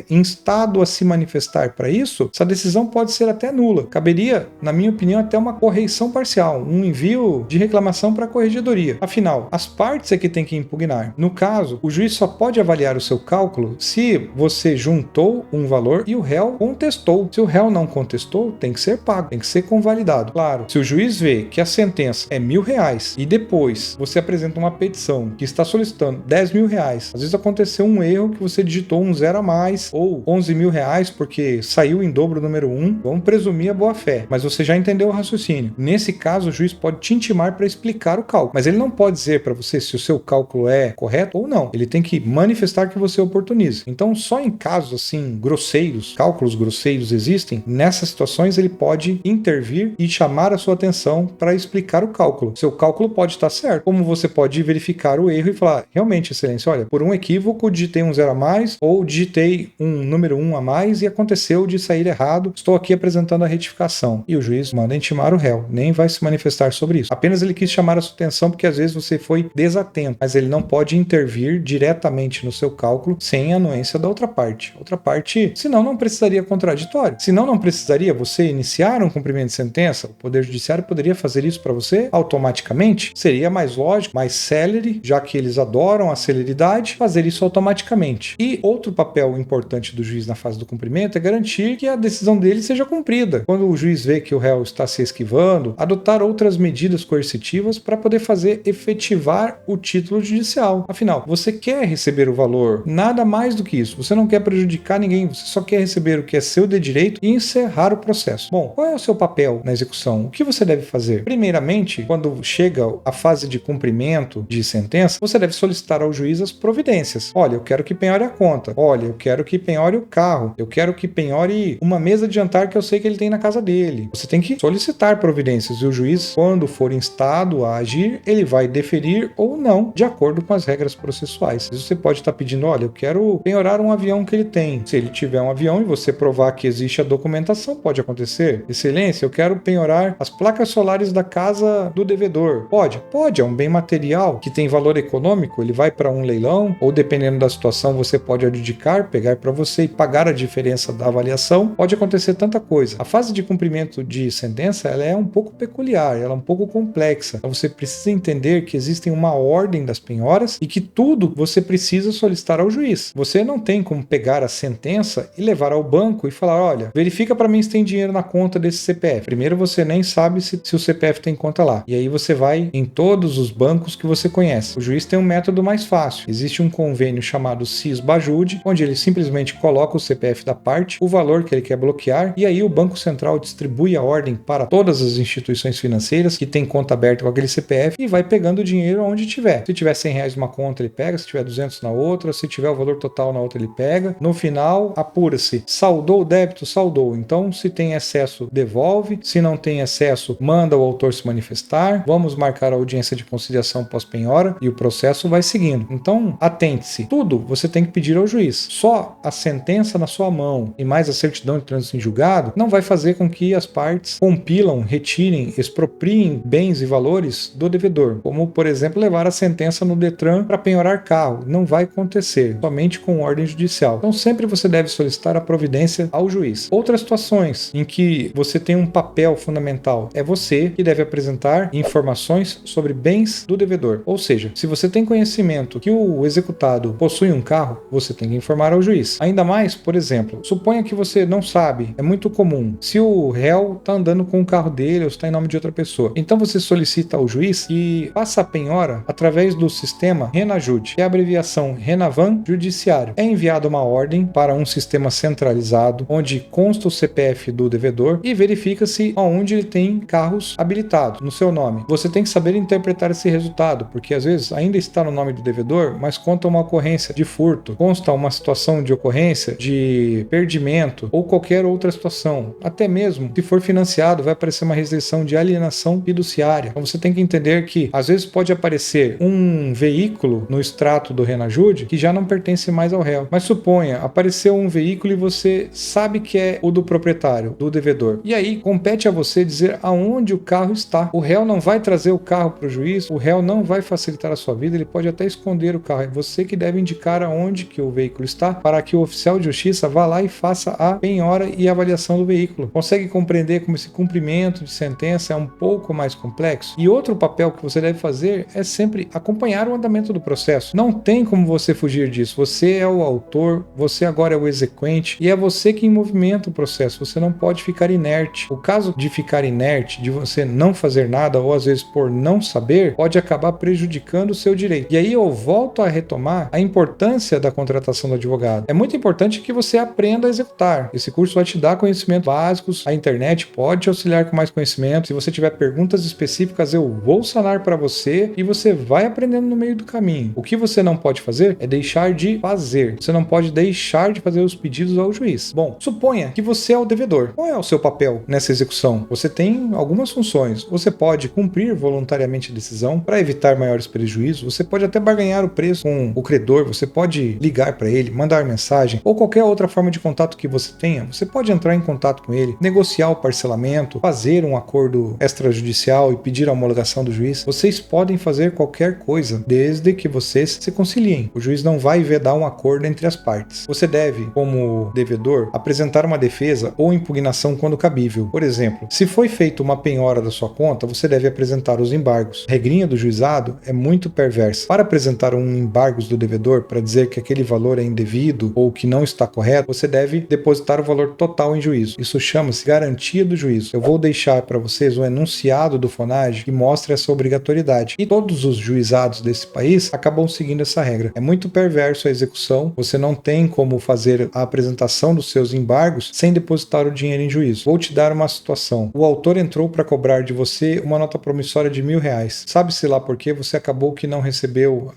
instado a se manifestar lugar para isso, essa decisão pode ser até nula. Caberia, na minha opinião, até uma correição parcial, um envio de reclamação para a corregedoria. Afinal, as partes é que tem que impugnar. No caso, o juiz só pode avaliar o seu cálculo se você juntou um valor e o réu contestou. Se o réu não contestou, tem que ser pago, tem que ser convalidado. Claro, se o juiz vê que a sentença é R$1.000 e depois você apresenta uma petição que está solicitando R$10.000, às vezes aconteceu um erro que você digitou um zero a mais ou R$11.000 porque saiu em dobro o número 1, vamos presumir a boa-fé, mas você já entendeu o raciocínio. Nesse caso, o juiz pode te intimar para explicar o cálculo, mas ele não pode dizer para você se o seu cálculo é correto ou não. Ele tem que manifestar que você oportuniza. Então, só em casos assim grosseiros, cálculos grosseiros existem, nessas situações ele pode intervir e chamar a sua atenção para explicar o cálculo. Seu cálculo pode estar certo, como você pode verificar o erro e falar, realmente, excelência, olha, por um equívoco digitei um zero a mais ou digitei um número 1 a mais e aconteceu de sair errado, estou aqui apresentando a retificação. E o juiz manda intimar o réu, nem vai se manifestar sobre isso. Apenas ele quis chamar a sua atenção porque às vezes você foi desatento, mas ele não pode intervir diretamente no seu cálculo sem a anuência da outra parte. Outra parte, senão não precisaria contraditório. Senão não precisaria você iniciar um cumprimento de sentença, o Poder Judiciário poderia fazer isso para você automaticamente. Seria mais lógico, mais célere, já que eles adoram a celeridade, fazer isso automaticamente. E outro papel importante do juiz na fase do cumprimento é garantir que a decisão dele seja cumprida. Quando o juiz vê que o réu está se esquivando, adotar outras medidas coercitivas para poder fazer efetivar o título judicial. Afinal, você quer receber o valor, nada mais do que isso. Você não quer prejudicar ninguém, você só quer receber o que é seu de direito e encerrar o processo. Bom, qual é o seu papel na execução? O que você deve fazer? Primeiramente, quando chega a fase de cumprimento de sentença, você deve solicitar ao juiz as providências. Olha, eu quero que penhore a conta. Olha, eu quero que penhore o carro. Eu quero que penhore uma mesa de jantar que eu sei que ele tem na casa dele. Você tem que solicitar providências e o juiz, quando for instado a agir, ele vai deferir ou não, de acordo com as regras processuais. Você pode estar pedindo, olha, eu quero penhorar um avião que ele tem. Se ele tiver um avião e você provar que existe a documentação, pode acontecer. Excelência, eu quero penhorar as placas solares da casa do devedor. Pode, é um bem material que tem valor econômico, ele vai para um leilão, ou dependendo da situação, você pode adjudicar, pegar para você e pagar a diferença da avaliação. Pode acontecer tanta coisa. A fase de cumprimento de sentença, ela é um pouco peculiar, ela é um pouco complexa. Então você precisa entender que existem uma ordem das penhoras e que tudo você precisa solicitar ao juiz. Você não tem como pegar a sentença e levar ao banco e falar, olha, verifica para mim se tem dinheiro na conta desse CPF. Primeiro você nem sabe se o CPF tem conta lá. E aí você vai em todos os bancos que você conhece. O juiz tem um método mais fácil. Existe um convênio chamado CIS-Bajude, onde ele simplesmente coloca o CPF da parte, o valor que ele quer bloquear, e aí o Banco Central distribui a ordem para todas as instituições financeiras que têm conta aberta com aquele CPF e vai pegando o dinheiro onde tiver. Se tiver R$100 numa conta, ele pega, se tiver 200 na outra, se tiver o valor total na outra, ele pega. No final, apura-se. Saldou o débito? Saldou. Então, se tem excesso, devolve. Se não tem excesso, manda o autor se manifestar. Vamos marcar a audiência de conciliação pós-penhora e o processo vai seguindo. Então, atente-se. Tudo você tem que pedir ao juiz. Só a sentença na sua mão e mais a certidão de trânsito em julgado não vai fazer com que as partes compilam, retirem, expropriem bens e valores do devedor. Como, por exemplo, levar a sentença no Detran para penhorar carro. Não vai acontecer, somente com ordem judicial. Então, sempre você deve solicitar a providência ao juiz. Outras situações em que você tem um papel fundamental é você que deve apresentar informações sobre bens do devedor. Ou seja, se você tem conhecimento que o executado possui um carro, você tem que informar ao juiz. Ainda mais, por exemplo, suponha que você não sabe, é muito comum, se o réu está andando com o carro dele ou está em nome de outra pessoa. Então você solicita ao juiz e faça a penhora através do sistema Renajude, que é a abreviação Renavan Judiciário. É enviada uma ordem para um sistema centralizado, onde consta o CPF do devedor e verifica-se aonde ele tem carros habilitados no seu nome. Você tem que saber interpretar esse resultado, porque às vezes ainda está no nome do devedor, mas conta uma ocorrência de furto, consta uma situação de ocorrência de perdimento ou qualquer outra situação. Até mesmo, se for financiado, vai aparecer uma restrição de alienação fiduciária. Então você tem que entender que às vezes pode aparecer um veículo no extrato do Renajude que já não pertence mais ao réu. Mas suponha, apareceu um veículo e você sabe que é o do proprietário, do devedor. E aí compete a você dizer aonde o carro está. O réu não vai trazer o carro para o juiz, o réu não vai facilitar a sua vida, ele pode até esconder o carro. É você que deve indicar aonde que o veículo está para que o oficial de justiça vá lá e faça faça a penhora e avaliação do veículo. Consegue compreender como esse cumprimento de sentença é um pouco mais complexo? E outro papel que você deve fazer é sempre acompanhar o andamento do processo. Não tem como você fugir disso. Você é o autor, você agora é o exequente e é você quem movimenta o processo. Você não pode ficar inerte. O caso de ficar inerte, de você não fazer nada ou às vezes por não saber, pode acabar prejudicando o seu direito. E aí eu volto a retomar a importância da contratação do advogado. É muito importante que você aprenda a executar. Esse curso vai te dar conhecimentos básicos, a internet pode te auxiliar com mais conhecimento. Se você tiver perguntas específicas, eu vou sanar para você e você vai aprendendo no meio do caminho. O que você não pode fazer é deixar de fazer. Você não pode deixar de fazer os pedidos ao juiz. Bom, suponha que você é o devedor. Qual é o seu papel nessa execução? Você tem algumas funções. Você pode cumprir voluntariamente a decisão para evitar maiores prejuízos. Você pode até barganhar o preço com o credor. Você pode ligar para ele, mandar mensagem ou qualquer outra forma de contato que você tenha. Você pode entrar em contato com ele, negociar o parcelamento, fazer um acordo extrajudicial e pedir a homologação do juiz. Vocês podem fazer qualquer coisa, desde que vocês se conciliem. O juiz não vai vedar um acordo entre as partes. Você deve, como devedor, apresentar uma defesa ou impugnação quando cabível. Por exemplo, se foi feita uma penhora da sua conta, você deve apresentar os embargos. A regrinha do juizado é muito perversa. Para apresentar um embargos do devedor para dizer que aquele valor é indevido ou que não está correto, você deve depositar o valor total em juízo. Isso chama-se garantia do juízo. Eu vou deixar para vocês um enunciado do FONAGE que mostra essa obrigatoriedade. E todos os juizados desse país acabam seguindo essa regra. É muito perverso a execução. Você não tem como fazer a apresentação dos seus embargos sem depositar o dinheiro em juízo. Vou te dar uma situação. O autor entrou para cobrar de você uma nota promissória de R$1.000. Sabe-se lá por quê? Você acabou que não recebeu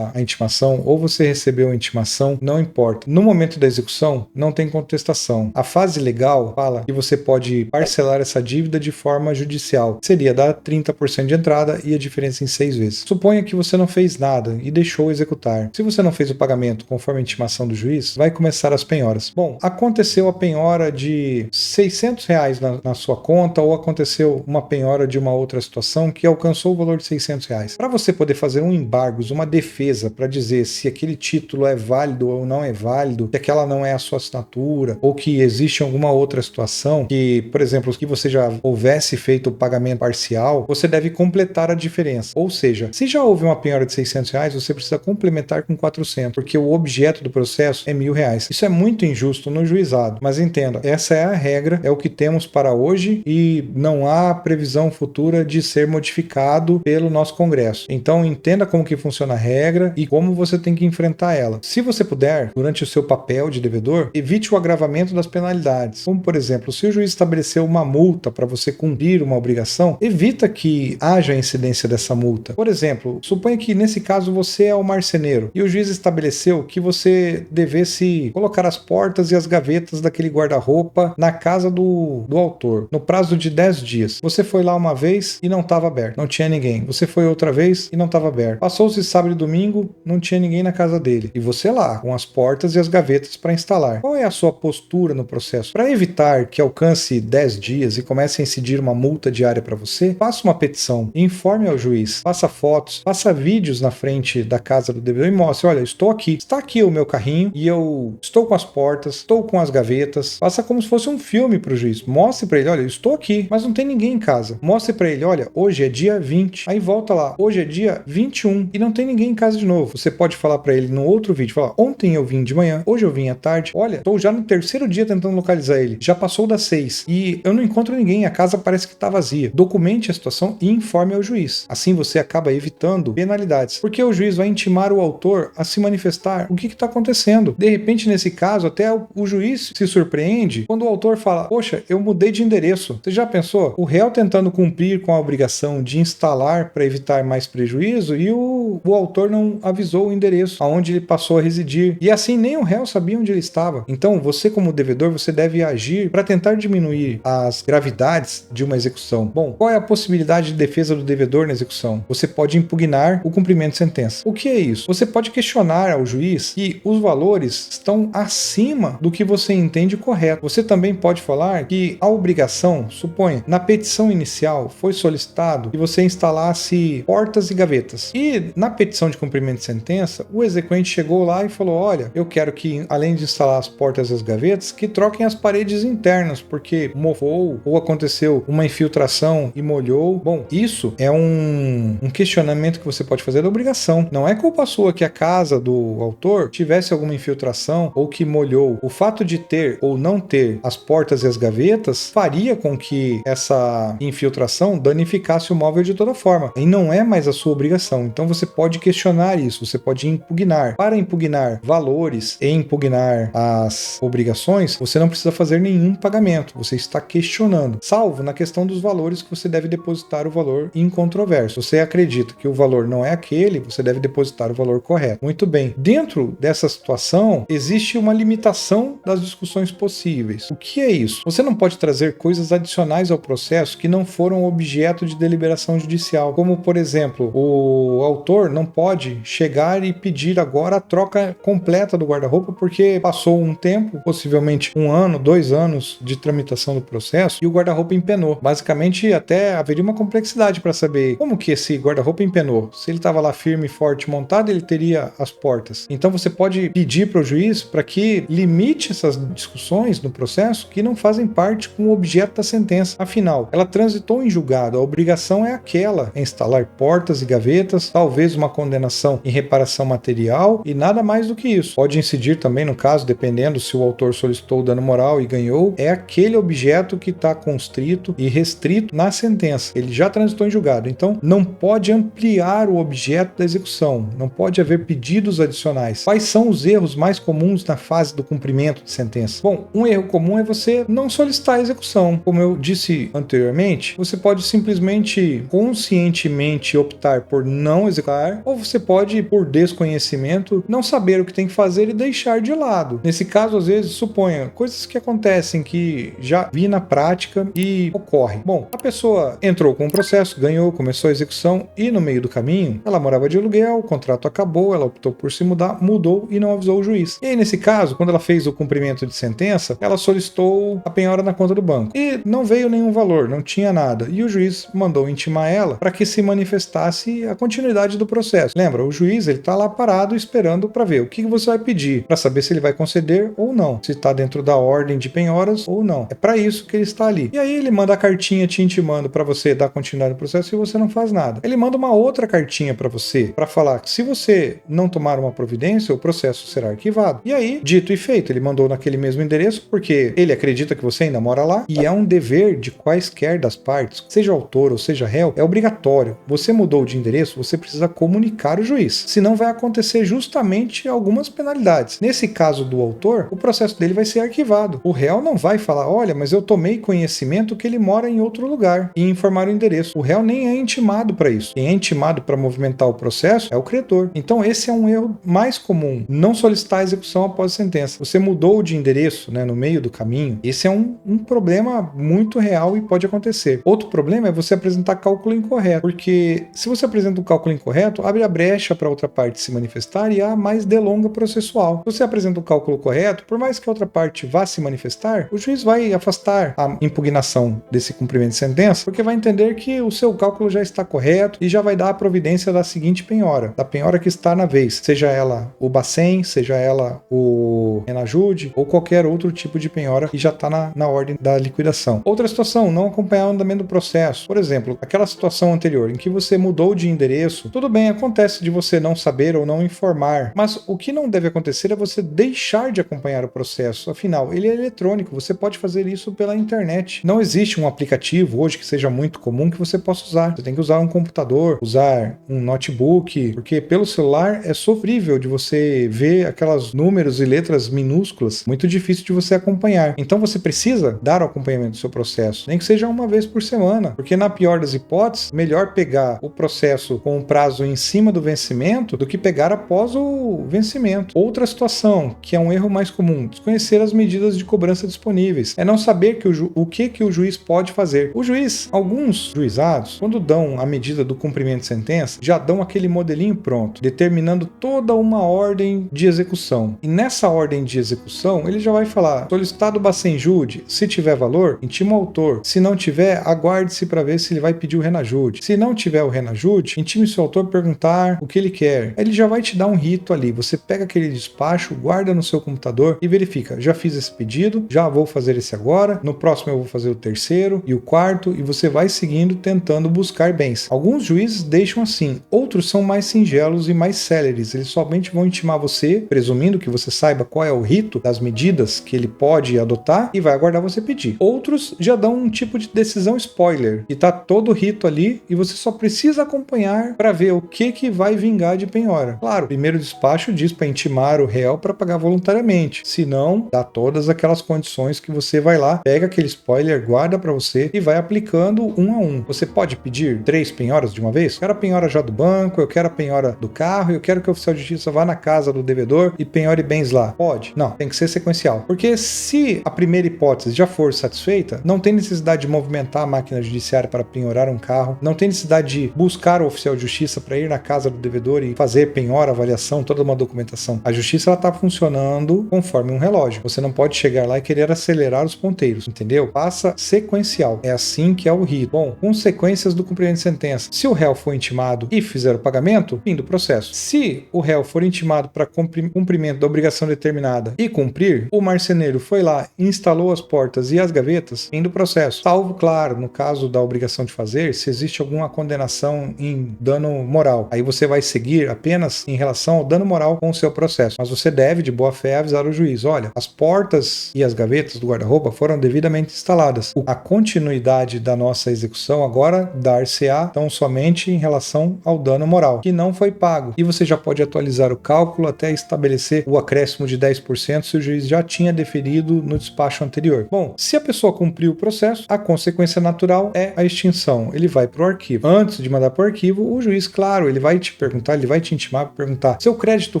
a intimação ou você recebeu a intimação, não importa. No momento da execução, não tem contestação. A fase legal fala que você pode parcelar essa dívida de forma judicial. Seria dar 30% de entrada e a diferença em 6 vezes. Suponha que você não fez nada e deixou executar. Se você não fez o pagamento conforme a intimação do juiz, vai começar as penhoras. Bom, aconteceu a penhora de R$600 na sua conta ou aconteceu uma penhora de uma outra situação que alcançou o valor de R$600. Para você poder fazer um embargos, uma defesa para dizer se aquele título é válido ou não é válido, que aquela não é a sua assinatura ou que existe alguma outra situação que, por exemplo, que você já houvesse feito o pagamento parcial, você deve completar a diferença. Ou seja, se já houve uma penhora de R$600, você precisa complementar com 400, porque o objeto do processo é R$1.000. Isso é muito injusto no juizado, mas entenda, essa é a regra, é o que temos para hoje e não há previsão futura de ser modificado pelo nosso Congresso. Então entenda como que funciona a regra e como você tem que enfrentar ela. Se você puder, durante o seu papel de devedor, evite o agravamento das penalidades. Como, por exemplo, se o juiz estabeleceu uma multa para você cumprir uma obrigação, evita que haja incidência dessa multa. Por exemplo, suponha que nesse caso você é o marceneiro e o juiz estabeleceu que você devesse colocar as portas e as gavetas daquele guarda-roupa na casa do autor, no prazo de 10 dias. Você foi lá uma vez e não estava aberto, não tinha ninguém. Você foi outra vez e não estava aberto. Passou-se sábado e domingo, não tinha ninguém na casa dele. E você lá, com as portas e as gavetas para instalar. Qual é a sua postura no processo? Para evitar que alcance 10 dias e comece a incidir uma multa diária para você, faça uma petição, informe ao juiz, faça fotos, faça vídeos na frente da casa do devedor e mostre, olha, estou aqui, está aqui o meu carrinho e eu estou com as portas, estou com as gavetas. Faça como se fosse um filme para o juiz. Mostre para ele, olha, eu estou aqui, mas não tem ninguém em casa. Mostre para ele, olha, hoje é dia 20. Aí volta lá, hoje é dia 21 e não tem ninguém em casa de novo. Você pode falar para ele no outro vídeo, falar, ontem eu vim de manhã, hoje eu vim à tarde, olha, estou já no terceiro dia tentando localizar ele, já passou das 6 e eu não encontro ninguém, a casa parece que está vazia. Documente a situação e informe ao juiz. Assim você acaba evitando penalidades, porque o juiz vai intimar o autor a se manifestar o que está acontecendo. De repente, nesse caso, até o juiz se surpreende quando o autor fala, poxa, eu mudei de endereço. Você já pensou? O réu tentando cumprir com a obrigação de instalar para evitar mais prejuízo e o autor não avisou o endereço aonde ele passou a residir. E assim nem o réu sabia onde ele estava. Então, você como devedor, você deve agir para tentar diminuir as gravidades de uma execução. Bom, qual é a possibilidade de defesa do devedor na execução? Você pode impugnar o cumprimento de sentença. O que é isso? Você pode questionar ao juiz que os valores estão acima do que você entende correto. Você também pode falar que a obrigação, suponha, na petição inicial foi solicitado que você instalasse portas e gavetas. E na petição de cumprimento de sentença, o exequente chegou lá e falou, olha, eu quero que, além de instalar as portas portas e as gavetas que troquem as paredes internas, porque mofou ou aconteceu uma infiltração e molhou. Bom, isso é um questionamento que você pode fazer da obrigação. Não é culpa sua que a casa do autor tivesse alguma infiltração ou que molhou. O fato de ter ou não ter as portas e as gavetas faria com que essa infiltração danificasse o móvel de toda forma. E não é mais a sua obrigação. Então você pode questionar isso, você pode impugnar. Para impugnar valores e impugnar as obrigações, você não precisa fazer nenhum pagamento. Você está questionando. Salvo na questão dos valores que você deve depositar o valor incontroverso. Você acredita que o valor não é aquele, você deve depositar o valor correto. Muito bem. Dentro dessa situação, existe uma limitação das discussões possíveis. O que é isso? Você não pode trazer coisas adicionais ao processo que não foram objeto de deliberação judicial, como, por exemplo, o autor não pode chegar e pedir agora a troca completa do guarda-roupa porque passou um tempo, possivelmente 1 ano, 2 anos de tramitação do processo e o guarda-roupa empenou. Basicamente, até haveria uma complexidade para saber como que esse guarda-roupa empenou. Se ele estava lá firme, forte, montado, ele teria as portas. Então você pode pedir para o juiz para que limite essas discussões no processo que não fazem parte com o objeto da sentença. Afinal, ela transitou em julgado, a obrigação é aquela, é instalar portas e gavetas, talvez uma condenação em reparação material e nada mais do que isso. Pode incidir também no caso, dependendo se o autor solicitou o dano moral e ganhou, é aquele objeto que está constrito e restrito na sentença. Ele já transitou em julgado, então não pode ampliar o objeto da execução, não pode haver pedidos adicionais. Quais são os erros mais comuns na fase do cumprimento de sentença? Bom, um erro comum é você não solicitar a execução. Como eu disse anteriormente, você pode simplesmente conscientemente optar por não executar, ou você pode, por desconhecimento, não saber o que tem que fazer e deixar de lado. Nesse caso, às vezes, suponha coisas que acontecem que já vi na prática e ocorre. Bom, a pessoa entrou com o processo, ganhou, começou a execução e no meio do caminho, ela morava de aluguel, o contrato acabou, ela optou por se mudar, mudou e não avisou o juiz. E aí, nesse caso, quando ela fez o cumprimento de sentença, ela solicitou a penhora na conta do banco. E não veio nenhum valor, não tinha nada. E o juiz mandou intimar ela para que se manifestasse a continuidade do processo. Lembra, o juiz ele está lá parado esperando para ver o que você vai pedir, para saber se ele vai conceder ou não, se está dentro da ordem de penhoras ou não. É para isso que ele está ali. E aí ele manda a cartinha te intimando para você dar continuidade no processo e você não faz nada. Ele manda uma outra cartinha para você, para falar que se você não tomar uma providência, o processo será arquivado. E aí, dito e feito, ele mandou naquele mesmo endereço porque ele acredita que você ainda mora lá e é um dever de quaisquer das partes, seja autor ou seja réu, é obrigatório. Você mudou de endereço, você precisa comunicar o juiz, senão vai acontecer justamente algumas penalidades. Nesse caso do autor, o processo dele vai ser arquivado. O réu não vai falar, olha, mas eu tomei conhecimento que ele mora em outro lugar e informar o endereço. O réu nem é intimado para isso. Quem é intimado para movimentar o processo é o credor. Então esse é um erro mais comum, não solicitar a execução após a sentença. Você mudou de endereço, né, no meio do caminho, esse é um problema muito real e pode acontecer. Outro problema é você apresentar cálculo incorreto, porque se você apresenta um cálculo incorreto, abre a brecha para outra parte se manifestar e há mais delonga processual. Se você apresenta um cálculo correto, por mais que a outra parte vá se manifestar, o juiz vai afastar a impugnação desse cumprimento de sentença, porque vai entender que o seu cálculo já está correto e já vai dar a providência da seguinte penhora, da penhora que está na vez, seja ela o Bacen, seja ela o Renajude ou qualquer outro tipo de penhora que já está na ordem da liquidação. Outra situação, não acompanhar o andamento do processo. Por exemplo, aquela situação anterior em que você mudou de endereço, tudo bem, acontece de você não saber ou não informar, mas o que não deve acontecer é você deixar de acompanhar o processo. Afinal, ele é eletrônico, você pode fazer isso pela internet. Não existe um aplicativo hoje que seja muito comum que você possa usar. Você tem que usar um computador, usar um notebook, porque pelo celular é sofrível de você ver aquelas números e letras minúsculas, muito difícil de você acompanhar. Então você precisa dar o acompanhamento do seu processo, nem que seja uma vez por semana, porque na pior das hipóteses, melhor pegar o processo com o prazo em cima do vencimento do que pegar após o vencimento. Outra situação, que é um erro mais comum, desconhecer as medidas de cobrança disponíveis. É não saber o que o juiz pode fazer. O juiz, alguns juizados, quando dão a medida do cumprimento de sentença, já dão aquele modelinho pronto, determinando toda uma ordem de execução. E nessa ordem de execução, ele já vai falar, solicitado Bacenjude, se tiver valor, intima o autor. Se não tiver, aguarde-se para ver se ele vai pedir o Renajude. Se não tiver o Renajude, intime seu autor perguntar o que ele quer. Ele já vai te dar um rito ali. Você pega aquele despacho, guarda no seu computador, devedor e verifica, já fiz esse pedido, já vou fazer esse agora, no próximo eu vou fazer o terceiro e o quarto, e você vai seguindo tentando buscar bens. Alguns juízes deixam assim, outros são mais singelos e mais céleres, eles somente vão intimar você, presumindo que você saiba qual é o rito das medidas que ele pode adotar e vai aguardar você pedir. Outros já dão um tipo de decisão spoiler, e tá todo o rito ali e você só precisa acompanhar para ver o que vai vingar de penhora. Claro, o primeiro despacho diz para intimar o réu para pagar voluntariamente, se não, dá todas aquelas condições que você vai lá, pega aquele spoiler, guarda para você e vai aplicando um a um. Você pode pedir 3 penhoras de uma vez? Eu quero a penhora já do banco, eu quero a penhora do carro, eu quero que o oficial de justiça vá na casa do devedor e penhore bens lá. Pode? Não, tem que ser sequencial. Porque se a primeira hipótese já for satisfeita, não tem necessidade de movimentar a máquina judiciária para penhorar um carro, não tem necessidade de buscar o oficial de justiça para ir na casa do devedor e fazer penhora, avaliação, toda uma documentação. A justiça está funcionando conforme um relógio. Você não pode chegar lá e querer acelerar os ponteiros, entendeu? Passa sequencial. É assim que é o rito. Bom, consequências do cumprimento de sentença. Se o réu for intimado e fizer o pagamento, fim do processo. Se o réu for intimado para cumprimento da obrigação determinada e cumprir, o marceneiro foi lá, instalou as portas e as gavetas, fim do processo. Salvo, claro, no caso da obrigação de fazer, se existe alguma condenação em dano moral. Aí você vai seguir apenas em relação ao dano moral com o seu processo. Mas você deve, de boa fé, avisar o juiz: olha, as portas e as gavetas do guarda-roupa foram devidamente instaladas. A continuidade da nossa execução agora dar-se-á tão somente em relação ao dano moral, que não foi pago. E você já pode atualizar o cálculo até estabelecer o acréscimo de 10% se o juiz já tinha deferido no despacho anterior. Bom, se a pessoa cumpriu o processo, a consequência natural é a extinção. Ele vai para o arquivo. Antes de mandar para o arquivo, o juiz, claro, ele vai te perguntar, ele vai te intimar para perguntar: seu crédito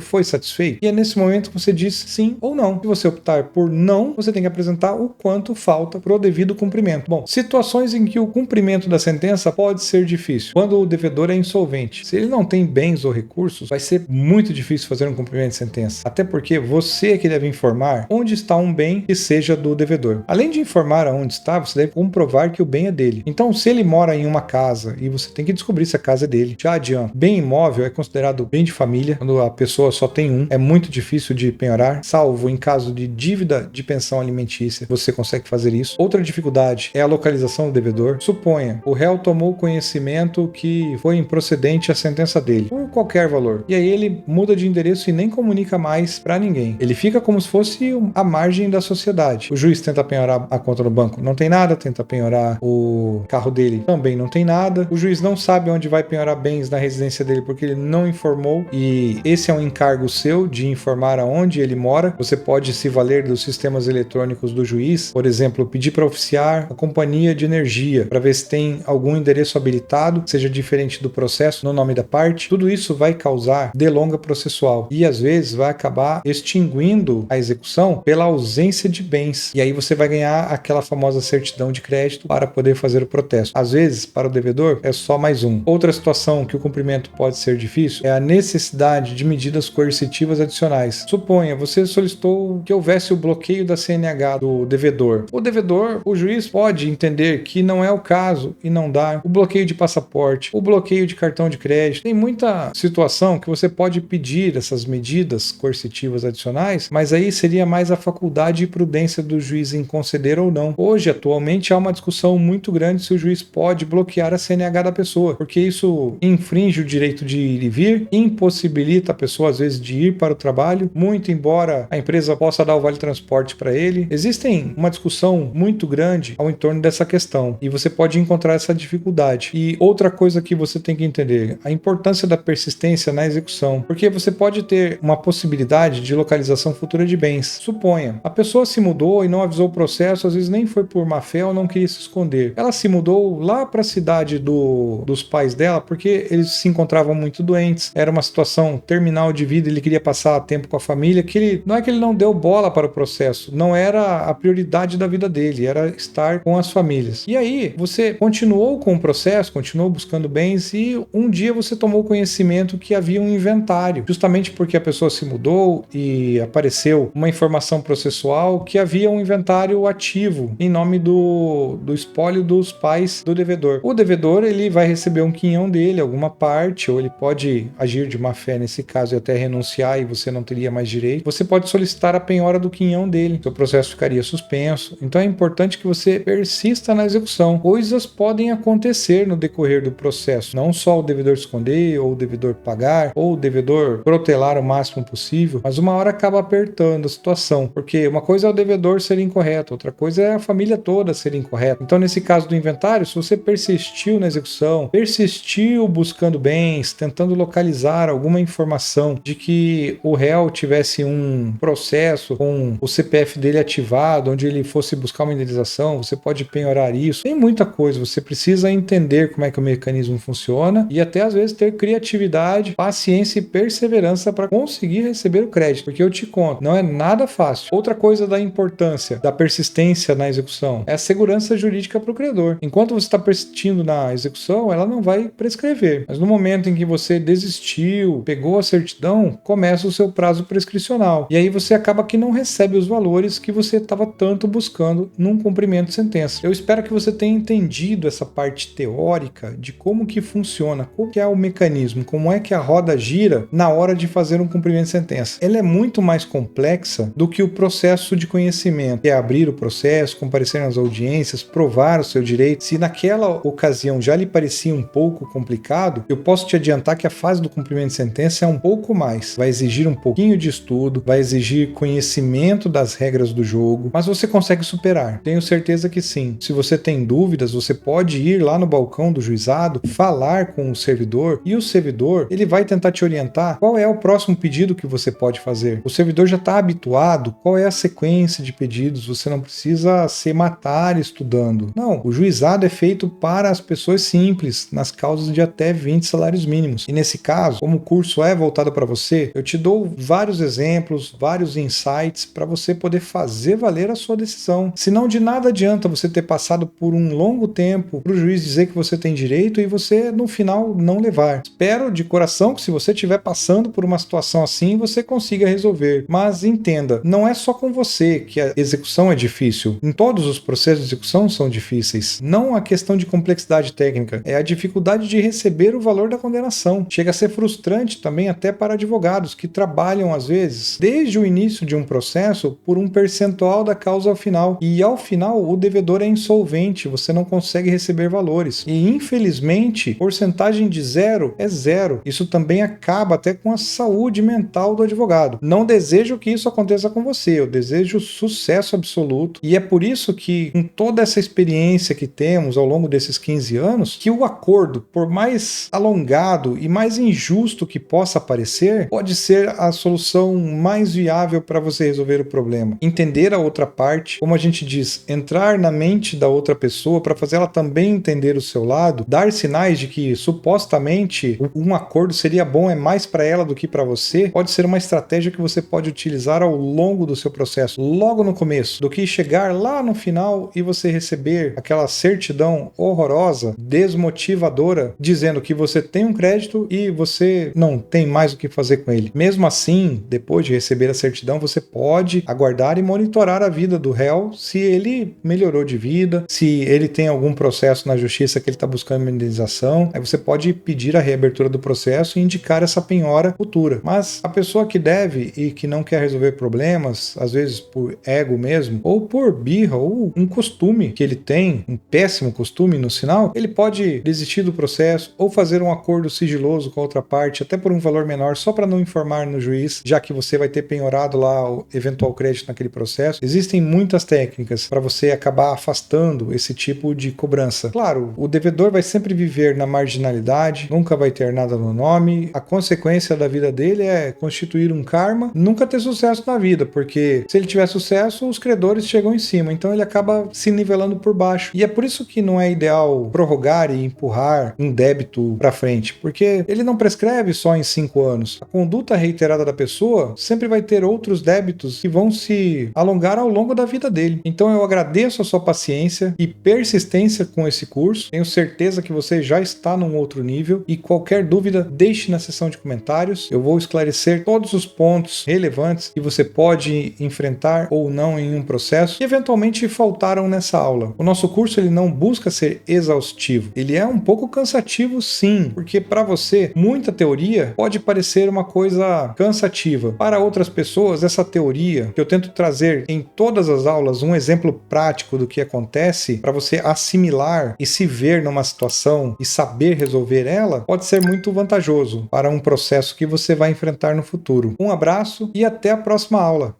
foi satisfeito? E é nesse momento que você diz sim ou não. Se você optar por não, você tem que apresentar o quanto falta para o devido cumprimento. Bom, situações em que o cumprimento da sentença pode ser difícil. Quando o devedor é insolvente. Se ele não tem bens ou recursos, vai ser muito difícil fazer um cumprimento de sentença. Até porque você é que deve informar onde está um bem que seja do devedor. Além de informar aonde está, você deve comprovar que o bem é dele. Então, se ele mora em uma casa e você tem que descobrir se a casa é dele, já adianta. Bem imóvel é considerado bem de família. Quando a pessoa só tem um, é muito difícil de penhorar, salvo em caso de dívida de pensão alimentícia, você consegue fazer isso. Outra dificuldade é a localização do devedor. Suponha, o réu tomou conhecimento que foi improcedente a sentença dele, por qualquer valor. E aí ele muda de endereço e nem comunica mais para ninguém. Ele fica como se fosse a margem da sociedade. O juiz tenta penhorar a conta no banco, não tem nada. Tenta penhorar o carro dele, também não tem nada. O juiz não sabe onde vai penhorar bens na residência dele porque ele não informou, e esse é um encargo seu de informar aonde ele mora. Você pode se valer dos sistemas eletrônicos do juiz, por exemplo, pedir para oficiar a companhia de energia para ver se tem algum endereço habilitado, seja diferente do processo, no nome da parte. Tudo isso vai causar delonga processual e às vezes vai acabar extinguindo a execução pela ausência de bens. E aí você vai ganhar aquela famosa certidão de crédito para poder fazer o protesto. Às vezes, para o devedor, é só mais um. Outra situação que o cumprimento pode ser difícil é a necessidade de medidas coercitivas adicionais. Suponha, você solicitou que houvesse o bloqueio da CNH do devedor. O devedor, o juiz pode entender que não é o caso e não dar. O bloqueio de passaporte, o bloqueio de cartão de crédito. Tem muita situação que você pode pedir essas medidas coercitivas adicionais, mas aí seria mais a faculdade e prudência do juiz em conceder ou não. Hoje, atualmente, há uma discussão muito grande se o juiz pode bloquear a CNH da pessoa, porque isso infringe o direito de ir e vir, impossibilita a pessoa, às vezes, de ir para o trabalho, muito embora a empresa possa dar o vale-transporte para ele. Existem uma discussão muito grande ao entorno dessa questão, e você pode encontrar essa dificuldade. E outra coisa que você tem que entender, a importância da persistência na execução, porque você pode ter uma possibilidade de localização futura de bens. Suponha, a pessoa se mudou e não avisou o processo, às vezes nem foi por má fé ou não queria se esconder. Ela se mudou lá para a cidade dos pais dela porque eles se encontravam muito doentes, era uma situação terminal de vida, ele queria passar tempo com a família, não é que ele não deu bola para o processo, não era a prioridade da vida dele, era estar com as famílias. E aí, você continuou com o processo, continuou buscando bens e um dia você tomou conhecimento que havia um inventário, justamente porque a pessoa se mudou e apareceu uma informação processual que havia um inventário ativo em nome do espólio dos pais do devedor. O devedor, ele vai receber um quinhão dele, alguma parte, ou ele pode agir de má fé nesse caso e até renunciar e você não teria mais direito. Você pode solicitar a penhora do quinhão dele. Seu processo ficaria suspenso. Então é importante que você persista na execução. Coisas podem acontecer no decorrer do processo. Não só o devedor esconder, ou o devedor pagar, ou o devedor protelar o máximo possível, mas uma hora acaba apertando a situação. Porque uma coisa é o devedor ser incorreto, outra coisa é a família toda ser incorreta. Então, nesse caso do inventário, se você persistiu na execução, persistiu buscando bens, tentando localizar alguma informação de que o réu tivesse um processo com o CPF dele ativado, onde ele fosse buscar uma indenização, você pode penhorar isso. Tem muita coisa, você precisa entender como é que o mecanismo funciona e até às vezes ter criatividade, paciência e perseverança para conseguir receber o crédito, porque eu te conto, não é nada fácil. Outra coisa da importância da persistência na execução é a segurança jurídica para o credor. Enquanto você está persistindo na execução, ela não vai prescrever, mas no momento em que você desistiu, pegou a certidão, começa o seu prazo prescricional. E aí você acaba que não recebe os valores que você estava tanto buscando num cumprimento de sentença. Eu espero que você tenha entendido essa parte teórica de como que funciona, qual que é o mecanismo, como é que a roda gira na hora de fazer um cumprimento de sentença. Ela é muito mais complexa do que o processo de conhecimento, que é abrir o processo, comparecer nas audiências, provar o seu direito. Se naquela ocasião já lhe parecia um pouco complicado, eu posso te adiantar que a fase do cumprimento de sentença é um pouco mais. Vai exigir um pouquinho de estudo, vai exigir conhecimento das regras do jogo, mas você consegue superar. Tenho certeza que sim. Se você tem dúvidas, você pode ir lá no balcão do juizado, falar com o servidor e o servidor, ele vai tentar te orientar qual é o próximo pedido que você pode fazer. O servidor já está habituado, qual é a sequência de pedidos, você não precisa se matar estudando. Não, o juizado é feito para as pessoas simples, nas causas de até 20 salários mínimos. E nesse caso, como o curso é voltado para você, eu te dou vários exemplos, vários insights para você poder fazer valer a sua decisão. Senão de nada adianta você ter passado por um longo tempo para o juiz dizer que você tem direito e você no final não levar. Espero de coração que se você estiver passando por uma situação assim, você consiga resolver. Mas entenda, não é só com você que a execução é difícil. Em todos os processos de execução são difíceis. Não a questão de complexidade técnica, é a dificuldade de receber o valor da condenação. Chega a ser frustrante também até para advogados que trabalham às vezes desde o início de um processo por um percentual da causa ao final. E ao final o devedor é insolvente, você não consegue receber valores. E infelizmente, porcentagem de zero é zero. Isso também acaba até com a saúde mental do advogado. Não desejo que isso aconteça com você, eu desejo sucesso absoluto. E é por isso que, com toda essa experiência que temos ao longo desses 15 anos, que o acordo, por mais alongado e mais injusto que possa parecer, pode ser a solução mais viável para você resolver o problema. Entender a outra parte, como a gente diz, entrar na mente da outra pessoa para fazer ela também entender o seu lado, dar sinais de que supostamente um acordo seria bom, é mais para ela do que para você, pode ser uma estratégia que você pode utilizar ao longo do seu processo, logo no começo, do que chegar lá no final e você receber aquela certidão horrorosa, desmotivadora, dizendo que você tem um crédito e você não tem mais o que fazer com ele. Mesmo assim, depois de receber a certidão, você pode aguardar e monitorar a vida do réu, se ele melhorou de vida, se ele tem algum processo na justiça que ele está buscando uma indenização, aí você pode pedir a reabertura do processo e indicar essa penhora futura. Mas a pessoa que deve e que não quer resolver problemas, às vezes por ego mesmo, ou por birra, ou um costume que ele tem, um péssimo costume no sinal, ele pode desistir do processo ou fazer um acordo sigiloso com a outra parte, até por um valor menor, só para não informar no juiz, já que você vai ter penhorado lá o eventual crédito naquele processo. Existem muitas técnicas para você acabar afastando esse tipo de cobrança. Claro, o devedor vai sempre viver na marginalidade, nunca vai ter nada no nome, a consequência da vida dele é constituir um karma, nunca ter sucesso na vida, porque se ele tiver sucesso, os credores chegam em cima, então ele acaba se nivelando por baixo. E é por isso que não é ideal prorrogar e empurrar um débito para frente, porque ele não prescreve só em 5 anos. A conduta reiterada da pessoa sempre vai ter outros débitos que vão se alongar ao longo da vida dele. Então eu agradeço a sua paciência e persistência com esse curso. Tenho certeza que você já está num outro nível e qualquer dúvida deixe na seção de comentários. Eu vou esclarecer todos os pontos relevantes que você pode enfrentar ou não em um processo que eventualmente faltaram nessa aula. O nosso curso ele não busca ser exaustivo. Ele é um pouco cansativo sim, porque para você muita teoria pode parecer uma coisa cansativa. Para outras pessoas pessoas essa teoria, que eu tento trazer em todas as aulas um exemplo prático do que acontece para você assimilar e se ver numa situação e saber resolver ela, pode ser muito vantajoso para um processo que você vai enfrentar no futuro. Um abraço e até a próxima aula!